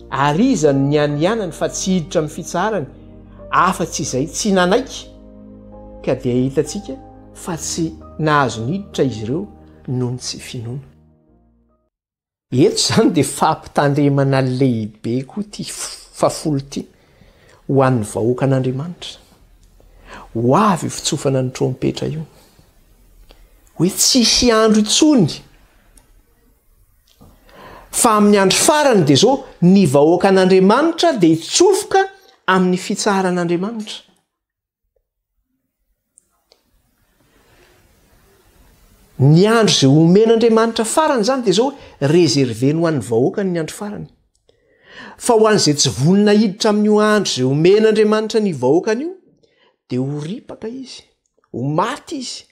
Ary iza no nianianany fa tsy hiditra amin'ny fitsarany? Afa-tsy izay tsy nanaiky. Ka dia hitantsika fa tsy nahazo niditra izy ireo noho ny tsy finoana. Eto zany dia fampitandremana lehibe koa ty fafolo ty ho an'ny vahoaka an'Andriamanitra. Ho avy io fitsofana ny trompetra io. Hoe tsisy andro intsony. Fa amin'ny andro farany dia zao ny vahoaka an'Andriamanitra dia hitsofoka amin'ny fitsaran'Andriamanitra. Ny andro izay omen'Andriamanitra farany zany dia zao rezerveny ho an'ny vahoaka ny andro farany. Fa ho an'izay tsy vonina hiditra amin'io andro izay omen'Andriamanitra ny vahoakany io, dia ho ripaka izy, ho maty izy,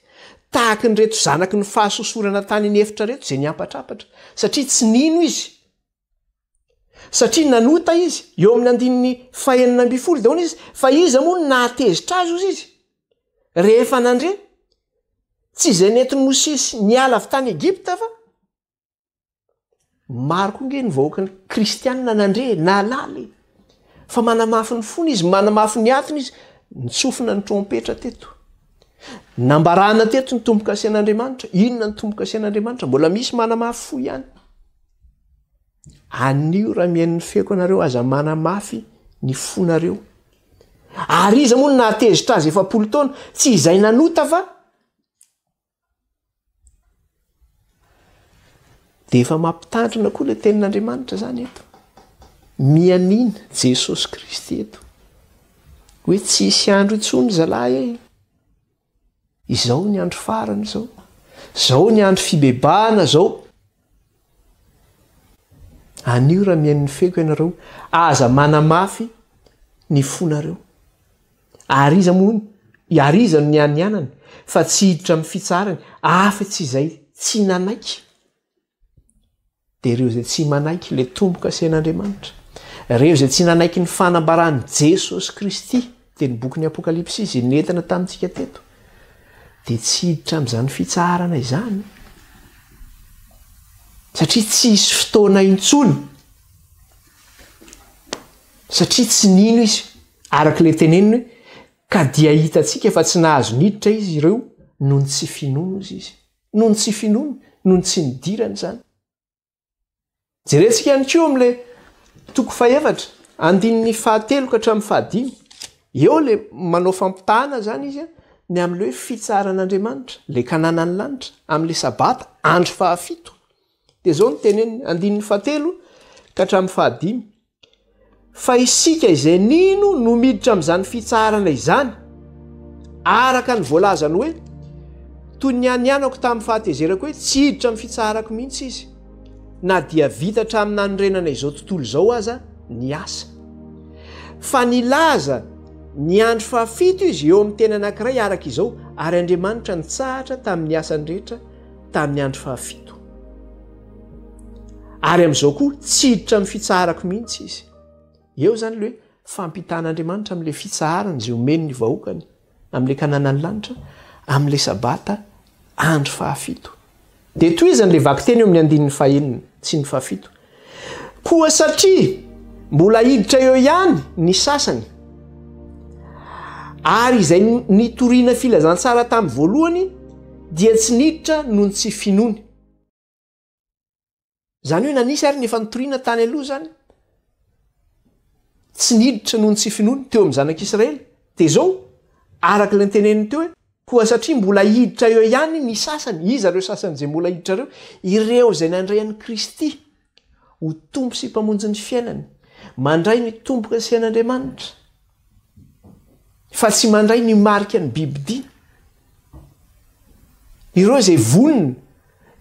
tahaka ny reto zanaky ny fahasosorana tany anefitra reto izay niapatrapatra, satria tsy nino izy. Satria nanota izy eo amin'ny 9:20 dahoana izy, fa iza moa no nahatezitra azy ozy izy? Rehefa nandre, tsy izay nentiny Mosesy niala avy tany Egipta fa maro koa nge ny vahoaka ny kristianina nandre, nalaly. Fa manamafy ny fony izy, manamafy ny atiny izy, nitsofina ny trompetra teto. Nambarana teto ny tombo-kase an'Andriamanitra. Inona ny tombo-kase an'Andriamanitra? Mbola misy manamafy fo ihany. Anio raha mihain'ny feko anareo aza manamafy ny fonareo. Ary iza moa no nahatezitra azy 7 taona? Tsy izay nanota va? Dia efa mampitandrina koa ilay tenin'Andriamanitra zany eto. Mianina Jesosy Kristy eto. Hoe tsisy andro intsony zalahy. Izao ny andro farany zao. Zao ny andro fibebahana zao. Anio raha mihain'ny feko ianareo aza manamafy ny fonareo. ary iza moa iariza no niany anany fa tsy hiditra amin'ny fitsarany afa tsy izay tsy nanaiky dia ireo izay tsy manaiky le tomboka sehan'Andriamanitra ireo izay tsy nanaiky ny fanambarany Jesosy Kristy dia ny boky ny apokalipsy izy nentina tamintsika teto dia tsy hiditra amin'izany fitsarana izany satria tsy hisy fotoana intsony satria tsy nino izy arak'ilay teneniny hoe ka dia hitantsika fa tsy nahazo niditra izy ireo noho ny tsy finono izy noho ny tsy finono noho ny tsy nidirany izany jerentsika ihany koa amin'ilay toko faefatra andininy fahatelo ka hatramin'ny fahadimy eo le manao fampitahana zany izy ny amin'le hoe fitsaran'Andriamanitra le kananany lanitra amin'le sabata andro fahafito dia zao ny teneniny andininy fahatelo ka hatramin'ny fahadimy fa isika izay nino no miditra amin'izany fitsarana izany araka ny voalazany hoe toy ny anyanako tamin'ny fahatezerako hoe tsy hiditra amin'ny fitsarako mihitsy izy na dia vitatra amin'ny nanorenana izao tontolo izao aza ny asa fa nilaza ny andro fahafito izy eo amin'ny tena anankiray araka izao ary Andriamanitra nitsahatra tamin'ny asany rehetra tamin'ny andro fahafito ary amin'izao koa tsy hiditra amin'ny fitsarako mihitsy izy eo zany le hoe fampitan'Andriamanitra amin'le fitsarany zay omeny ny vahoakany amin'le kananany lanitra amin'le sabata andro fahafito dia toy izany le vaky teny eo amin'ny andininy fahaenina tsy ny fahafito koa satria mbola hiditra eo ihany ny sasany ary izay nitoriana filazantsara tamin'ny voalohany dia tsy niditra noho ny tsy finony zany hoe nanisy ary nefa nitoriana tany aloha zany tsy niditra noho ny tsy finoany teo amin'ny zanak'Israely dia zao araka ilay teneniny teo hoe koa satria mbola hiditra eo ihany ny sasany iza ireo sasany izay mbola hiditra ireo izay nandray an'i Kristy ho tompo sy mpamonjy ny fiainany mandray ny tomboka sy an'Andriamanitra fa tsy mandray ny marika ny bibidia ireo izay vonina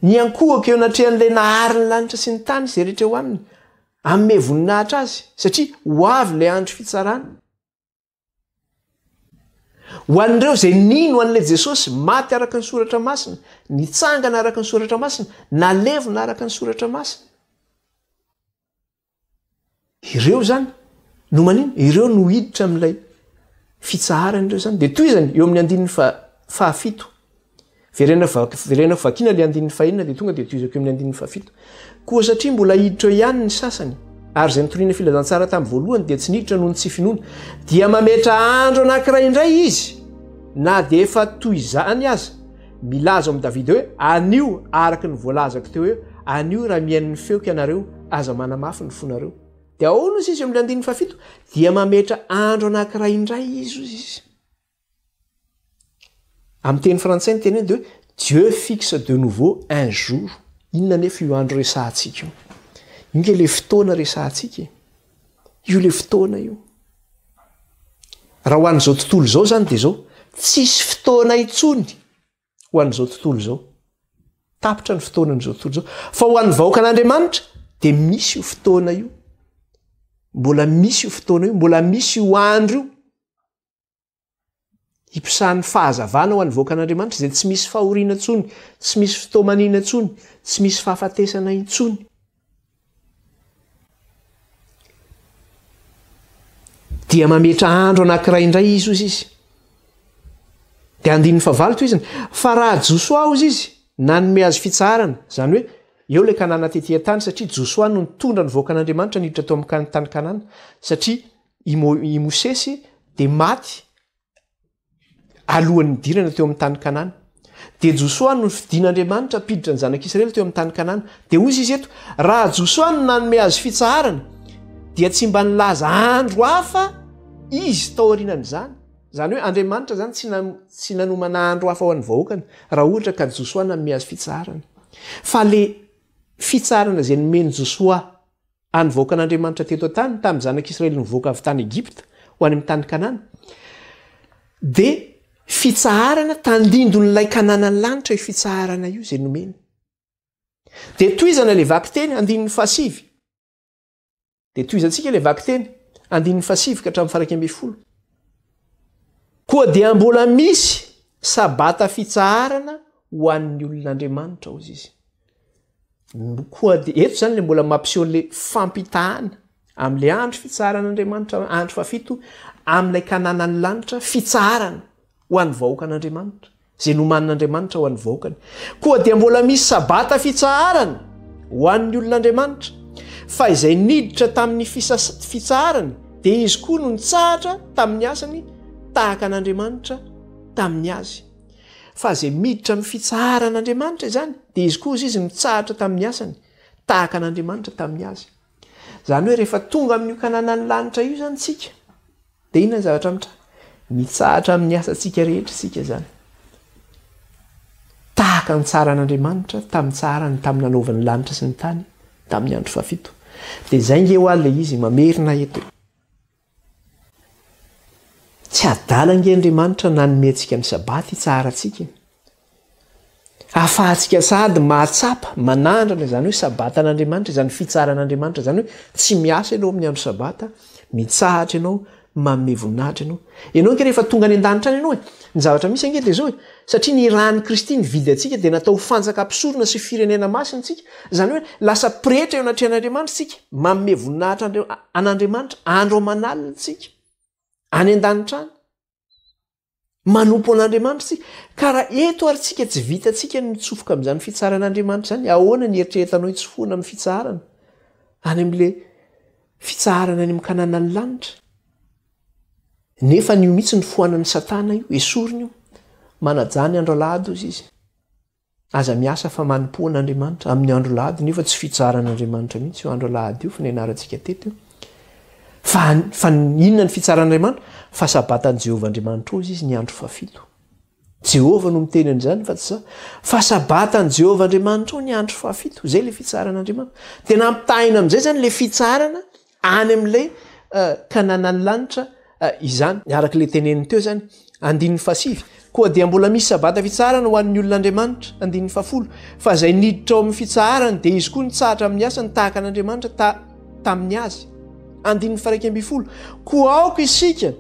ny ankohaka eo anatrehan'ilay nahary ny lanitra sy ny tany izay rehetra ho aminy amin'ny voninahitra azy satria ho avy ilay andro fitsarana ho an'ireo izay nino an'ilay Jesosy maty araka ny soratra masina nitsangana araka ny soratra masina nalevona araka ny soratra masina ireo zany no manino ireo no hiditra amin'ilay fitsaharana ireo zany dia toy izany eo amin'ny andininy fahafito verenako vakina le andininy fahenina dia tonga dia toizako eo amin'ny andininy fahafito koa satria mbola hiditra eo ihany ny sasany ary izay nitoriana filazantsara tamin'ny voalohany dia tsy niditra noho ny tsy finoana dia mametra andro anankiray indray izy na dia efa toy izany aza milaza amin'ny Davida hoe anio araka ny voalazako teo eo anio raha miain'ny feoko ianareo aza manamafy ny fonareo dia ahoana izy eo amin'ny andininy fahafito dia mametra andro anankiray indray izy izy amin'ny teny frantsay ny teny dia hoe Dieu fixe de nouveau un jour inona nefa io andro resahantsika io inge le fotoana resahantsika io le fotoana io raha ho an'izao tontolo izao zany dia zao tsisy fotoana intsony ho an'izao tontolo izao tapitra ny fotoanan'izao tontolo izao fa ho an'ny vahoakan'Andriamanitra dia misy io fotoana io mbola misy io fotoana io mbola misy io andro io hipisahan'ny fahazavana ho an'ny vahoakan'Andriamanitra izay tsy misy fahoriana intsony tsy misy fotoamaniana intsony tsy misy fahafatesana intsony dia mametra andro anankiray indray izy ozy izy dia andininy favalo toy izany fa raha Josoa ozy izy nanome azy fitsarana zany hoe eo le kanana tetỳ tany satria Josoa no nitondra ny vahoakan'Andriamanitra niditra tao amin'ny tany Kanana satria i Mosesy dia maty alohan'ny dirana teo amin'ny tany Kanana dia Josoa no fidian'Andriamanitra piditra ny zanak'Israely teo amin'ny tany Kanana dia ozy izy eto raha Josoa no nanome azy fitsarana dia tsy mba nilaza andro hafa izy tao aorianan'izany zany hoe Andriamanitra zany tsy nanomana andro hafa ho an'ny vahoakany raha ohatra ka Josoa nanome azy fitsarana fa le fitsarana izay nomeny Josoa any vahoakan'Andriamanitra teto an-tany tamin'ny zanak'Israely nivoaka avy tany Egipta ho any amin'ny tany Kanana dia fitsaharana tandindon'ilay kananany lanitra io fitsaharana io izay nomeny dia toizana le vaky teny andininy fahasivy dia toizantsika le vaky teny andininy fahasivy ka hatramin'ny farak'ambin'ny folo koa dia mbola misy sabata fitsaharana ho an'ny olon'Andriamanitra ozy izy. Koa dia eto zany le mbola mampiseho le fampitahana amin'ilay andro fitsaharan'Andriamanitra, andro fafito amin'ilay kananan'ny lanitra fitsaharana ho an'ny vahoakan'Andriamanitra, zay nomanin'Andriamanitra ho an'ny vahoakany. Koa dia mbola misy sabata fitsaharana ho an'ny olon'Andriamanitra, fa izay niditra tamin'ny fitsaharany dia izy koa no nitsahatra tamin'ny asany tahaka an'Andriamanitra tamin'ny azy. Fa izay miditra amin'ny fitsaharan'Andriamanitra izany dia izy koa izy nitsahatra tamin'ny asany tahaka an'Andriamanitra tamin'ny azy. Zany hoe rehefa tonga amin'io kananan'ny lanitra io zany tsika dia inona ny zavatra mitra mitsahatra amin'ny asantsika rehetra sika zany, tahaka ny tsaran'Andriamanitra tamin'ny tsarany tamin'ny nanaovan'ny lanitra sy ny tany tamin'ny andro fafito. Dia zay nge ho alle izy mamerina eto. Tsy adalange Andriamanitra nanomentsika ny sabata hitsaharantsika, ahafahantsika sady mahatsapa manandrana, zany hoe sabatan'Andriamanitra, izany fitsaran'Andriamanitra, zany hoe tsy miasa ianao amin'ny andro sabata, mitsahatra ianao, manome voninahitra ianao. Ianao nke rehefa tonga any an-danitra any ianao ny zavatra misy ange dia zao satria ny rahan'ny Kristy nividy antsika dia natao fanjaka ampisorona sy firenena masina tsika, zany hoe lasa pretra eo anatrehan'Andriamanitra tsika, manome voninahitra an'Andriamanitra andro aman'alina tsika any an-danitra any, manompo an'Andriamanitra tsika. Ka raha eto ary tsika tsy vitatsika ny mitsofoka amin'izany fitsaran'Andriamanitra zany, ahoana ny eritreretanao hitsofoana amin'ny fitsarana any amin'le fitsarana any amin'ny kananan'ny lanitra? Nefa nio mihitsy ny foanan'ny Satana io, esoriny io, manajany andro alahady ozy izy. Aza miasa fa manompo an'Andriamanitra amin'ny andro alahady, nefa tsy fitsaran'Andriamanitra mihitsy io andro alahady io, fa nianarantsika teto io. Fa inona ny fitsaran'Andriamanitra? Fa sabatan'i Jehovah Andriamanitra ozy izy ny andro fafito. Jehovah no miteny an'izany fa tsy za. Fa sabatan'i Jehovah Andriamanitra ny andro fafito. Zay le fitsaran'Andriamanitra. Tena ampitahina amin'izay zany le fitsarana any amin'ilay kananan'ny lanitra izany. Araka le teneniny teo zany, 9:7. Koa dia mbola misy sabata fitsarana ho an'ny olon'Andriamanitra, 10:10. Fa izay niditra ao amin'ny fitsarany dia izy koa nitsahatra amin'ny asany tahaka an'Andriamanitra tamin'ny azy. 9:12. Koa aoka isika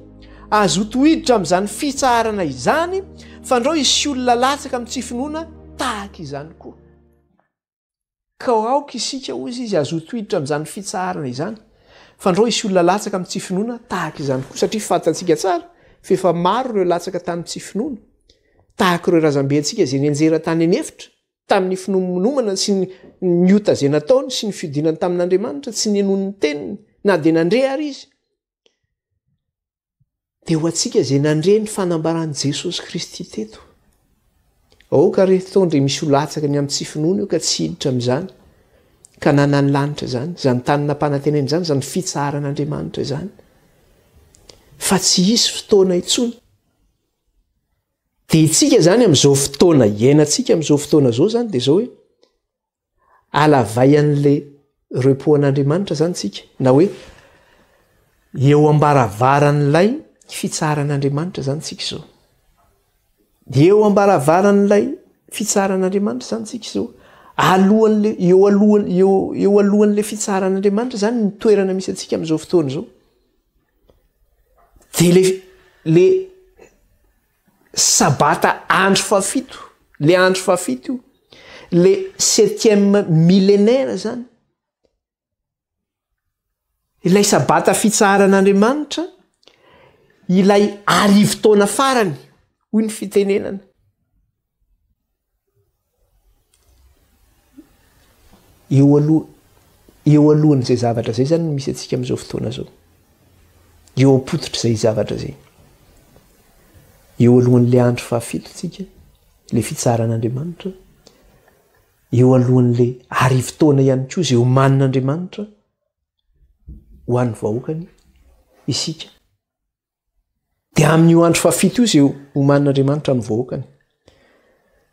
azo tohiditra amin'izany fitsarana izany, fandrao isy olona latsaka amin'ny tsy finoana tahaka izany koa. Ka aoka isika ozy izy azo tohiditra amin'izany fitsarana izany, fandrao isy olona latsaka amin'ny tsy finoana tahaka izany koa. Satria fantatsika tsara fa efa maro ireo latsaka tamin'ny tsy finoana, tahaka ireo razambe antsika izay nianjera tany anefitra tamin'ny finomenomana sy ny ota izay nataony sy ny fidinany tamin'Andriamanitra, tsy nienono ny teniny na dia nandre ary izy. Dia ho antsika izay nandre ny fanambaran'i Jesosy Kristy teto. Aoka retondre misy ho latsaka ny amin'ny tsy finoana io ka tsy hiditra amin'izany kananan'ny lanitra zany, zany tany nampanantenany zany, zany fitsaran'Andriamanitra zany, fa tsy hisy fotoana intsony. Dia itsika zany amin'izao fotoana iainantsika amin'izao fotoana zao zany dia zao hoe alavay an'le repos-an'Andriamanitra zany tsika, na hoe eo ambaravarann'ilay fitsaran'Andriamanitra zany tsika izao. Eo ambaravarann'ilay fitsaran'Andriamanitra zany tsika izao. Eo alohan'le fitsaran'Andriamanitra zany ny toerana misy antsika amin'izao fotoana izao. Dia le sabata andro fafito, le andro fafito io, le 7e millénaire zany, ilay sabata fitsaran'Andriamanitra, ilay arivo-taona farany, hoy ny fitenenana. Eo alohan'izay zavatra zay zany misy antsika amin'izao fotoana zao. Eo apototra izay zavatra zay. Eo alohan'ilay andro fafito tsika, le fitsaran'Andriamanitra. Eo alohan'ilay arivo-taona ihany koa izay omanin'Andriamanitra ho an'ny vahoakany isika. Dia amin'io andro fafito io izay omanin'Andriamanitra ny vahoakany.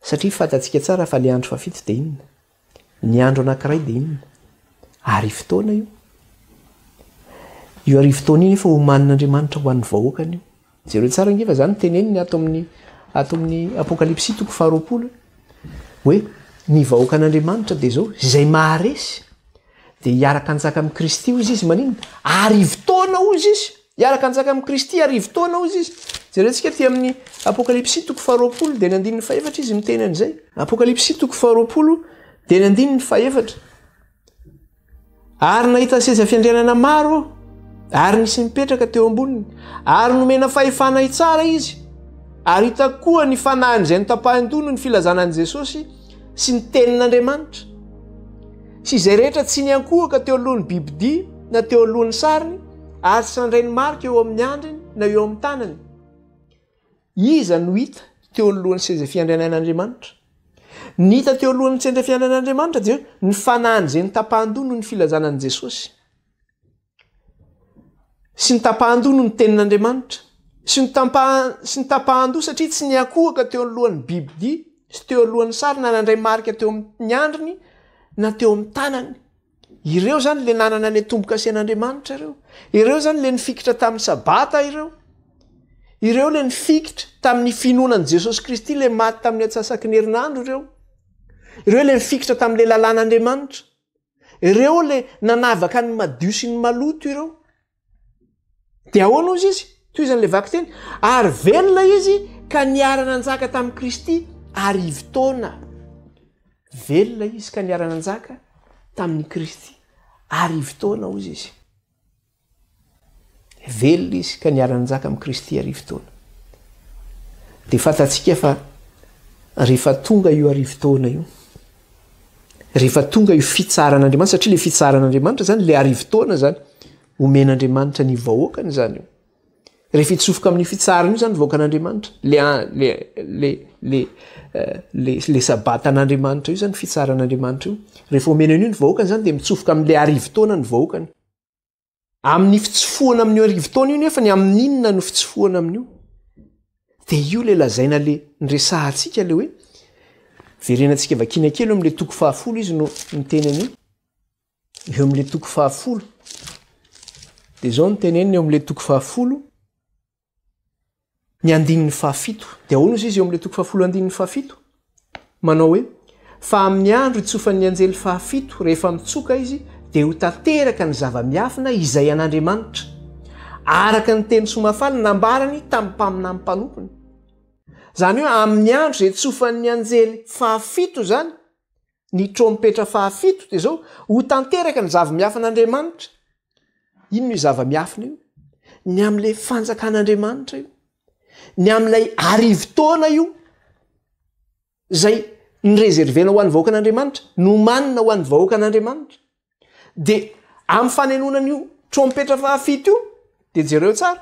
Satria fantatsika tsara fa le andro fafito dia inona? Ny andro anankiray dia inona? Arivo-taona io. Io arivo-taona iny efa omanin'Andriamanitra ho an'ny vahoakany io. Jereo tsara nge fa zany teneniny ato amin'ny Apokalipsy 2:20 hoe ny vahoakan'Andriamanitra dia zao izay maharesy dia hiaraka anjaka amin'ny Kristy ozy izy maninona? Arivo-taona ozy izy. Hiaraka anjaka amin'ny Kristy arivo-taona ozy izy. jerentsika ty amin'ny apokalipsy toko 20 dia ny 14 izy miteny an'izay. Apokalipsy toko 20 dia ny 14. Ary nahita seza fiandrianana maro ary nisy mipetraka teo amboniny ary nomena fahefana itsara izy ary hita koa ny fanahiny izay nitapahan-dono ny filazanan'i Jesosy sy ny tenin'Andriamanitra sy izay rehetra tsy niankohaka teo alohan'ny bibidia na teo alohan'ny sariny ary tsy nandray ny marika eo amin'ny andriny na eo amin'ny tanany. Iza no hita teo alohan'ny seza fiandrianan'Andriamanitra? Ny hita teo alohan'ny seza fiandrianan'Andriamanitra dia ny fanahiny izay nitapahan-dono ny filazanan'i Jesosy sy ny tapahan-dono ny tenin'Andriamanitra sy ny tapahan-dono satria tsy niankohaka teo alohan'ny bibidia sy teo alohan'ny sary na nandray marika teo amin'ny andriny na teo amin'ny tanany. Ireo zany le nanana le tombo-kasian'Andriamanitra ireo zany le nifikitra tamin'ny sabata ireo le nifikitra tamin'ny finoanan'i Jesosy Kristy le maty tamin'ny atsasaky ny herinandro ireo le nifikitra tamin'le lalàn'Andriamanitra ireo le nanavaka ny madio sy ny maloto ireo. Dia ahoana ozy izy toy izany le vaky teny ary velona izy ka niara-nanjaka tamin'i Kristy arivo taona. Velona izy ka niara-nanjaka tamin'ny Kristy arivo taona ozy izy. Velona izy ka niara-nanjaka amin'ny Kristy arivo taona. Dia fantatsika fa rehefa tonga io arivo taona io, rehefa tonga io fitsaran'Andriamanitra, satria le fitsaran'Andriamanitra zany le arivo taona zany omen'Andriamanitra ny vahoakany zany io. Rehefa hitsofoka amin'ny fitsarana io zany vahoakan'Andriamanitra le sabatan'Andriamanitra io zany fitsaran'Andriamanitra io. Rehefa omenan'io ny vahoakany zany dia mitsofoka amin'le arivo taona ny vahoakany. Amin'ny fitsofoana amin'io arivo taona io nefa ny amin'inona no fitsofoana amin'io? Dia io le lazaina le nresahantsika le hoe verenantsika vakina kely eo amin'le toko 10 izy no miteny an'io. Eo amin'le toko 10. Dia izao no teneniny eo amin'le toko 10 ny 17. Dia ahoana izy eo amin'le toko 10 17? Manao hoe fa amin'ny andro itsofan'ny anjely 17 rehefa mitsoka izy dia ho tanteraka ny zava-miafina izay an'Andriamanitra araka ny teny somafaly nambarany tamin'ny mpaminany mpanompony. Zany hoe amin'ny andro izay itsofan'ny anjely 17 zany ny trompetra 17 dia izao ho tanteraka ny zava-miafin'Andriamanitra. Inona io zava-miafina io? Ny amin'ilay fanjakan'Andriamanitra io, ny amin'ilay arivo taona io izay nirezervena ho an'ny vahoakan'Andriamanitra no manina ho an'ny vahoakan'Andriamanitra. Dia amin'ny fanenonan'io trompetra 17 io dia jereo tsara.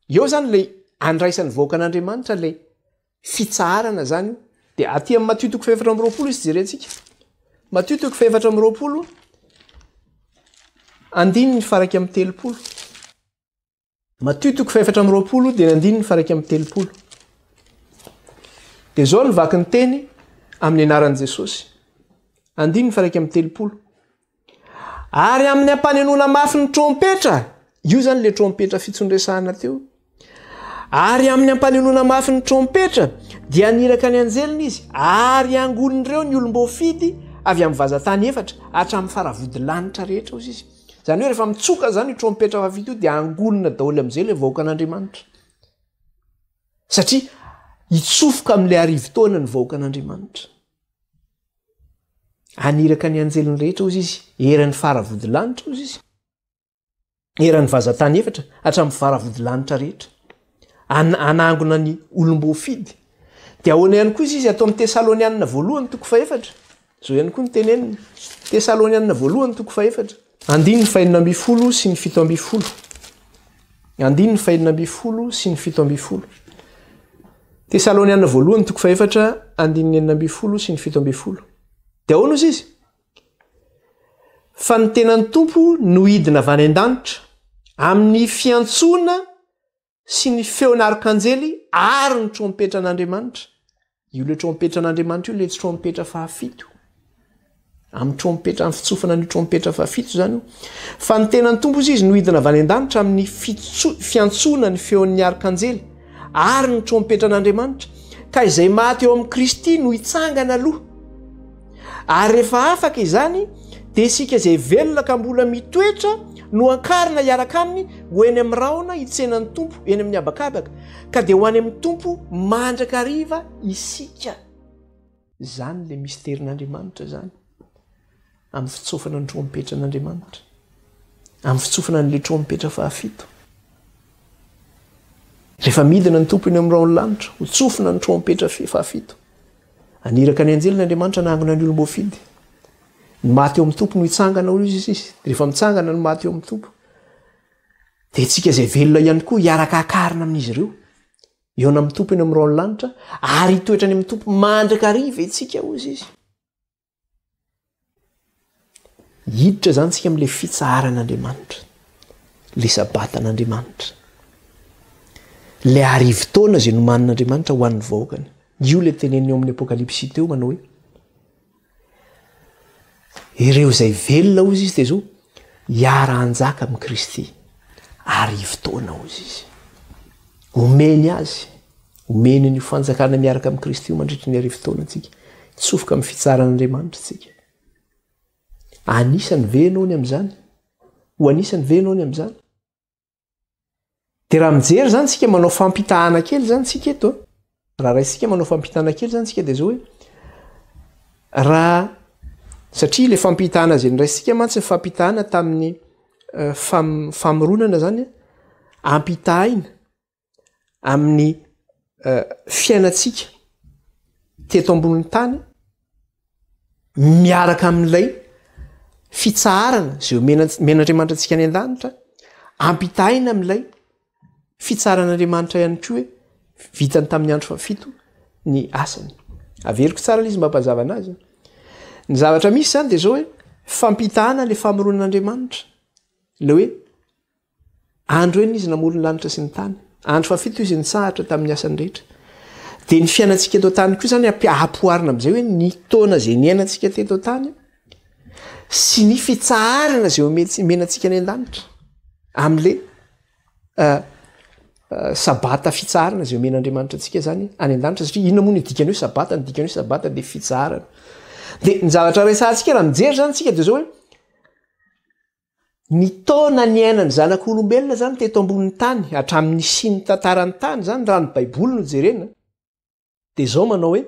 Eo zany ilay andraisan'ny vahoakan'Andriamanitra ilay fitsarana zany io. Dia aty amin'ny Matthieu 4:20 izy jerentsika. Matthieu 4:20 andininy faraky amin'ny 30. Matthieu 4:20 dia andininy faraky amin'ny 30. Dia izao ny vaky ny teny amin'ny anaran'i Jesosy. Andininy faraky amin'ny 30. Ary amin'ny ampanenona mafy ny trompetra, io zany le trompetra fitsondresahana teo. Ary amin'ny ampanenona mafy ny trompetra dia niraka ny anjeliny izy ary angonon'ireo ny olom-boafidy avy amin'ny vazatany efatra hatramin'ny faravodilanitra rehetra ozy izy. Zany hoe rehefa mitsoka zany io trompetra 17 io dia angonona daholo amin'izay le vahoakan'Andriamanitra. Satria hitsofoka amin'ilay arivo taona ny vahoakan'Andriamanitra. Aniraka ny anjeliny rehetra ozy izy, eran'ny faravodilanitra ozy izy. Eran'ny vazatany efatra hatramin'ny faravodilanitra rehetra. Anangona ny olom-boafidy. Dia ahoana ihany koa izy atao amin'ny Tesalonianina voalohany toko 4. Zao ihany koa ny teneniny. Tesalonianina voalohany toko 4. Andininy 4 sy ny 7. Andininy 4 sy ny 7. Tesalonianina voalohany toko 4 andininy 4 sy ny 7. Dia ahoana ozy izy? Fa ny tenan'ny tompo no hidina avy any an-danitra amin'ny fiantsoana sy ny feona arkanjely ary ny trompetra an'Andriamanitra. Io le trompetra an'Andriamanitra io le tsy trompetra 17. Amin'ny trompetra amin'ny fitsofana ny trompetra 17 zany io. Fa ny tenan'ny tompo izy no hidina avy any an-danitra amin'ny fiantsoana ny feon'ny arkanjely ary ny trompetra an'Andriamanitra ka izay maty eo amin'ny Kristy no hitsangana aloha. Ary rehefa afaka izany dia isika izay velona ka mbola mitoetra no ankarina hiaraka aminy ho eny amin'ny raona hitsenan'ny tompo eny amin'ny habakabaka ka dia ho any amin'ny tompo mandraka hariva isika. Zany le misterin'Andriamanitra zany amin'ny fitsofana ny trompetra an'Andriamanitra, amin'ny fitsofana ny le trompetra fahafito. Rehefa midina ny tompo eny amin'ny raon'ny lanitra ho tsofina ny trompetra fahafito, aniraka ny anjelin'Andriamanitra nangona ny olom-boafidy. Ny maty eo amin'ny tompo no hitsangana hoy izy. Rehefa mitsangana ny maty eo amin'ny tompo dia itsika izay velona ihany koa hiaraka akarina amin'izy ireo eo amin'ny tompo eny amin'ny raon'ny lanitra ary hitoetra any amin'ny tompo mandraka hariva itsika hoy izy. Hiditra zany tsika amin'ilay fitsaharan'Andriamanitra, le sabatan'Andriamanitra, le arivo-taona izay nomanin'Andriamanitra ho an'ny vahoakany. Io le teneniny eo amin'ny Apokalipsy teo manao hoe ireo izay velona hozy izy dia zao hiara-hanjaka amin'ny Kristy arivo-taona hozy izy. Omeny azy, omeny ny fanjakana miaraka amin'ny Kristy io mandritra ny arivo-taona antsika, tsofoka amin'ny fitsaharan'Andriamanitra tsika. Anisany ve ianao ny amin'izany? Ho anisany ve ianao ny amin'izany? Dia raha mijery zany tsika manao fampitahana kely zany tsika eto, raha raisika manao fampitahana kely zany tsika dia zao hoe raha satria ilay fampitahana izay niraisika mantsy ny fampitahana tamin'ny famoronana zany ampitahina amin'ny fiainantsika teto ambonin'ny tany miaraka amin'ilay fitsaharana izay men'Andriamanitra antsika any an-danitra, ampitahina amin'ilay fitsaharan'Andriamanitra ihany koa hoe vitany tamin'ny andro fahafito ny asany. Averiko tsara izy mampazava anazy. Ny zavatra misy zany dia zao hoe fampitahana le famoronan'Andriamanitra, le hoe andro eny izy namorony lanitra sy ny tany, andro fahafito izy nitsahatra tamin'ny asany rehetra. Dia ny fiainantsika eto tany koa zany ahampoarina amin'izay hoe ny taona izay niainantsika teto tany sy ny fitsaharana izay menantsika any an-danitra amin'le sabata fitsaharana izay men'Andriamanitra antsika zany any an-danitra. Satria inona moa ny dikany hoe sabata? Ny dikany hoe sabata dia fitsaharana. Dia ny zavatra resahantsika raha mijery zany tsika dia zao hoe ny taona niainany zanak'olombelona zany teto ambonin'ny tany hatramin'ny siny tantaran'ny tany zany raha ny Baiboly no jerena dia zao manao hoe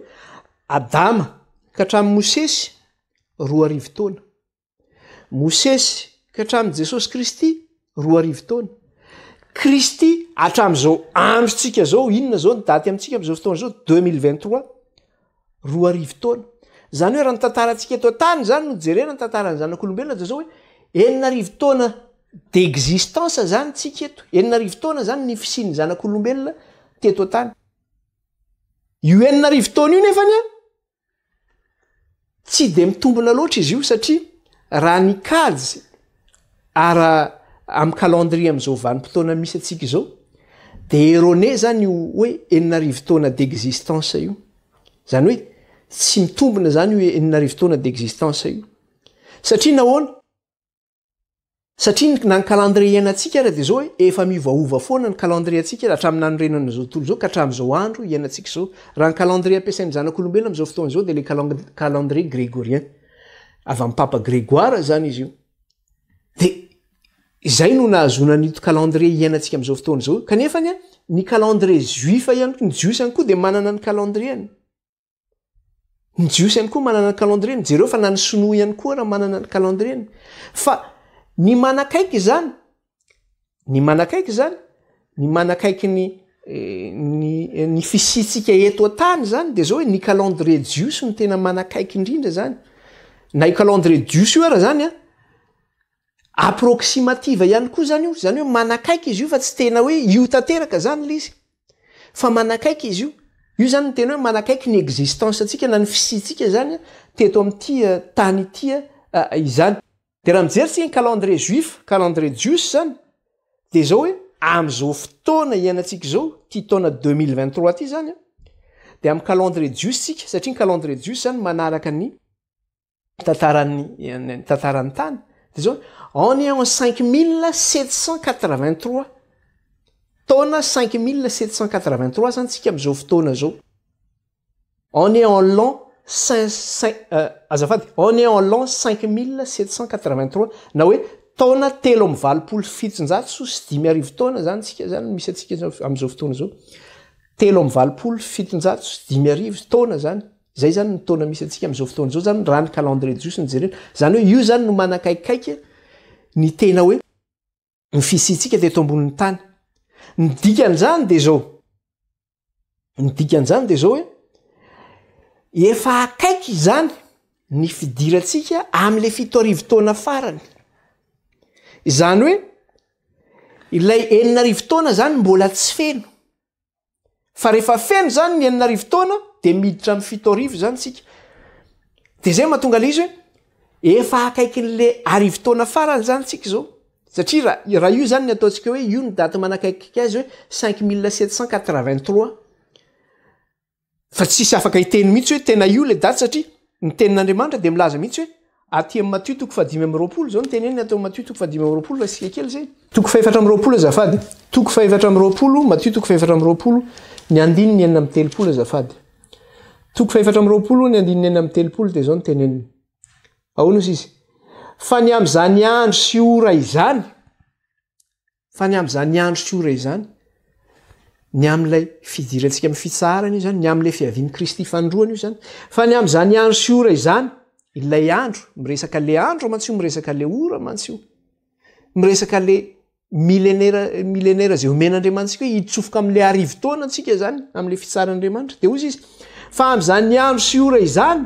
Adama ka hatramin'ny Mosesy 2000 taona, Mosesy ka hatramin'ny Jesosy Kristy 2000 taona, Kristy hatramin'izao androntsika zao, inona zao ny daty amintsika amin'izao fotoana zao 2023 2000 taona. Zany hoe raha ny tantarantsika eto tany zany no jerena ny tantarany zanak'olombelona dia zao hoe 900 taona d'existence zany tsika eto, 900 taona zany ny fisian'ny zanak'olombelona teto tany. Io 900 taona io nefany tsy dia mitombona loatra izy io satria raha nikajy ary amin'ny calendrier amin'izao vanim-potoana misy atsika izao dia erroné zany io hoe 900 taona d'existence io. Zany hoe tsy mitombona zany hoe 900 taona d'existence io. Satria nahoana? Satria na ny calendrier iainantsika ary dia zao hoe efa miovaova foana ny calendrier antsika hatramin'ny anorenana zao tontolo zao ka hatramin'izao andro iainantsika zao. Raha ny calendrier ampiasain'ny zanak'olombelona amin'izao fotoana zao dia le calendrier grégorien avy amin'ny Papa Grégoire zany izy io. Dia izay no nahazoana nyto calendrier iainantsika amin'izao fotoana zao. Kanefa ny calendrier juifa ihany koa, ny jiosy ihany koa dia manana ny calendrier-ny. Ny jiosy ihany koa manana ny calendrier-ny. Jereo fa na ny sinoa ihany koa raha manana ny calendrier-ny. Fa ny manakaiky zany, ny manakaiky ny fisitsika eto tany zany dia zao hoe ny calendrier jiosy no tena manakaiky indrindra zany. Na io calendrier jiosy io ara zany approximative ihany koa zany io, zany hoe manakaiky izy io fa tsy tena hoe io tanteraka zany le izy, fa manakaiky izy io. Io zany no tena hoe manakaiky ny existence antsika na ny fisitsika zany teto amin'ity tany ity izany. Dia raha mijery tsika ny calendrier juif, calendrier jiosy zany dia zao hoe amin'izao fotoana iainantsika zao ty taona 2023 ty zany dia amin'ny calendrier jiosy tsika, satria ny calendrier jiosy zany manaraka ny tantaran'ny tany dia zao on est en 5783 taona 5783 zany tsika amin'izao fotoana zao. On est en l'an azafady on est en l'an 5783 na hoe taona 3 sy 5 taona zany tsika zany misy atsika am'izao fotoana zao 3 sy 5 taona zany zay zany ny taona misy atsika am'izao fotoana zao zany raha ny calendrier jiosy ny jerena zany hoe io zany no manakaikaiky ny tena hoe ny fisitsika teto ambonin'ny tany ny dikan'zany de zao hoe efa akaiky zany ny fidiratsika am'le 7 taona farany zany hoe ilay 9 taona zany mbola tsy feno fa rehefa feno zany ny 9 taona de miditra amy 7 zany tsika de zay mahatonga le izy hoe efa akaiky n'le 10 taona farany zany tsika zao satria raha io zany ny ataontsika hoe io ny daty manakaiky azy hoe 5783 fa tsisy afaka hiteny mihitsy hoe tena io le daty satria ny tenin'Andriamanitra de milaza mihitsy hoe aty amy Matthieu 5:20 zao ny teneniny atao Matthieu 5:20 fa sika kely zay 420 azafady 420 Matthieu 420 ny andiny ny 430 azafady 420 ny andiny ny 430 de zao ny teneniny ahoana izy fa ny am'zany andro sy ora izany ny am'ilay fidirantsika amy fitsarana io zany ny am'lay fiavian'i Kristy fandroana io zany fa ny am'zany andro sy ora izany ilay andro miresaka le andro mantsio miresaka le ora mantsio miresaka le millénaire zay omen'Andriamanitsika hoe hitsofoka am'le 10 taona antsika zany am'le fitsaran'Andriamanitra de ozy izy fa am'zany andro sy ora izany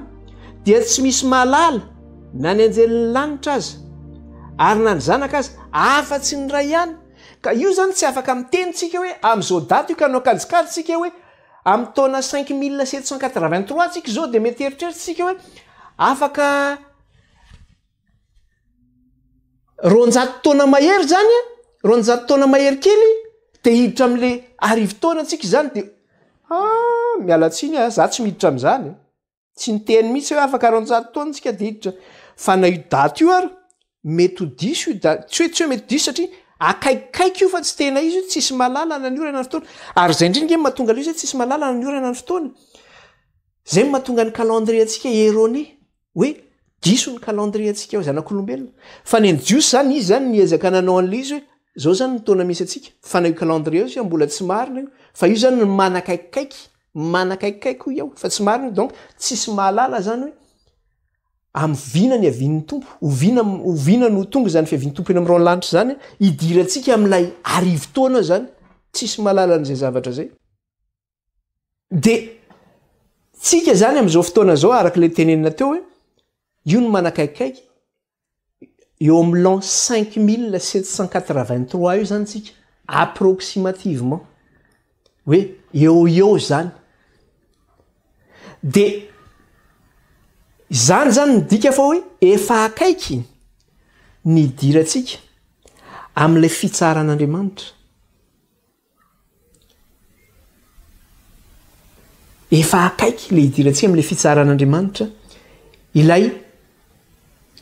dia tsy misy malala na ny anjelin'ny lanitra aza ary na ny zanaka aza afa-tsy ny ray ihany ka io zany tsy afaka mitenytsika hoe am'izao daty io ka no akajikajitsika hoe amy taona 5783 tsika zao de mety eritreritsika hoe afaka 200 taona mahery zany 200 taona mahery kely de hiditra am'le 10 taona tsika zany de mialatsiny za tsy miditra am'zany tsy niteny mihitsy hoe afaka 200 taona tsika de hiditra fa na io daty io ary mety ho diso io daty tsy hoe mety diso satria akaikikaiky io fa tsy tena izy io tsisy malala na ny ora na ny fotoana ary zay indrindra mahatonga le izy hoe tsisy malala na ny ora na ny fotoana zay mahatonga ny calendrier antsika erroné hoe diso ny calendrier antsika zanak'olombelona fa ny jiosy zany izy zany niezaka nanao an'le izy hoe zao zany ny taona misy atsika fa na io calendrier io mbola tsy marina io fa io zany ny manakaikikaiky iaho fa tsy marina donc tsisy mahalala zany hoe amvina ny avian'ny tompo ovina no tonga zany fiavian'ny tompo eny am'rao lanitra zany idiratsika am'lay 10 taona zany tsisy malala n'izay zavatra zay de tsika zany am'izao fotoana zao arak'le tenenina teo hoe io no manakaikikaiky eo amy l'an 5783 io zany tsika approximativement hoe eo zany de zany midika fa hoe efa akaiky ny idiratsika am'lay fitsaran'Andriamanitra efa akaiky le idiratsika am'lay fitsaran'Andriamanitra ilay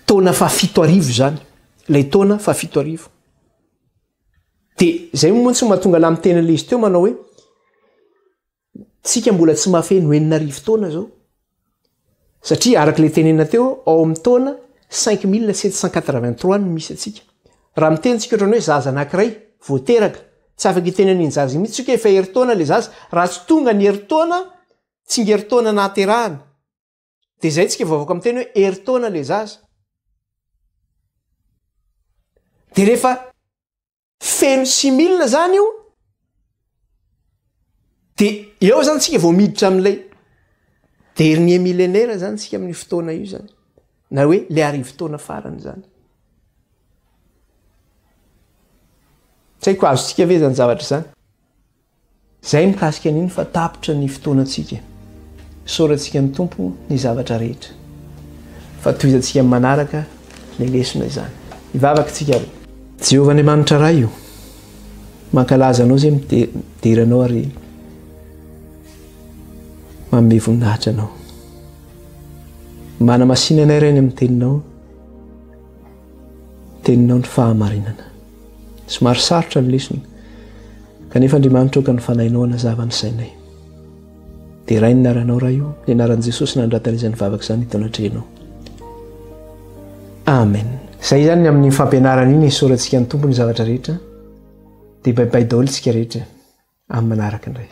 taona fa 7 zany ilay taona fa 7 de zay moantsy mahatonga la mitena le izy teo manao hoe tsika mbola tsy mahafeno 9 taona zao satria arak'le tenena teo ao amy taona 5783 no misy atsika raha mitentsika ohatrany hoe zaza anankiray voateraka tsy afaka iteneniny zaza mihitsy tsika efa heritaona le zaza raha tsy tonga ny heritaona tsy ngeritaona nahaterahana de zay tsika vaovaka amiteny hoe heritaona le zaza de rehefa feno 6000 zany io de eo zany tsika vao miditra am'lay dernier millénaire zany tsika amin'ny fotoana io zany na hoe le 10 taona farany zany tsy haiko azotsika ve zany zavatra zany zay mikasika an'iny fa tapitra ny fotoanantsika soratsika ny tompo ny zavatra rehetra fa toizantsika manaraka ny lesona izany ivavaka tsika re Jehovah-Andriamanitra raha io mankalaza anao zay mideranao ary manome voninahitra anao mana masinanay ireny amin'ny teninao ny fahamarinana somary sarotra ny lesona kanefa Andriamanitra oka ny fanahinao anazava ny sainay de dia ray nynaranao raha io ny anaran'i Jesosy nandratana izany vavaka izany hitao anatrehanao. Amen. Izay zany amin'ny fampianarana iny isorantsika ny tompo ny zavatra rehetra dia baibai daoly tsika rehetra amin'ny manaraka indray.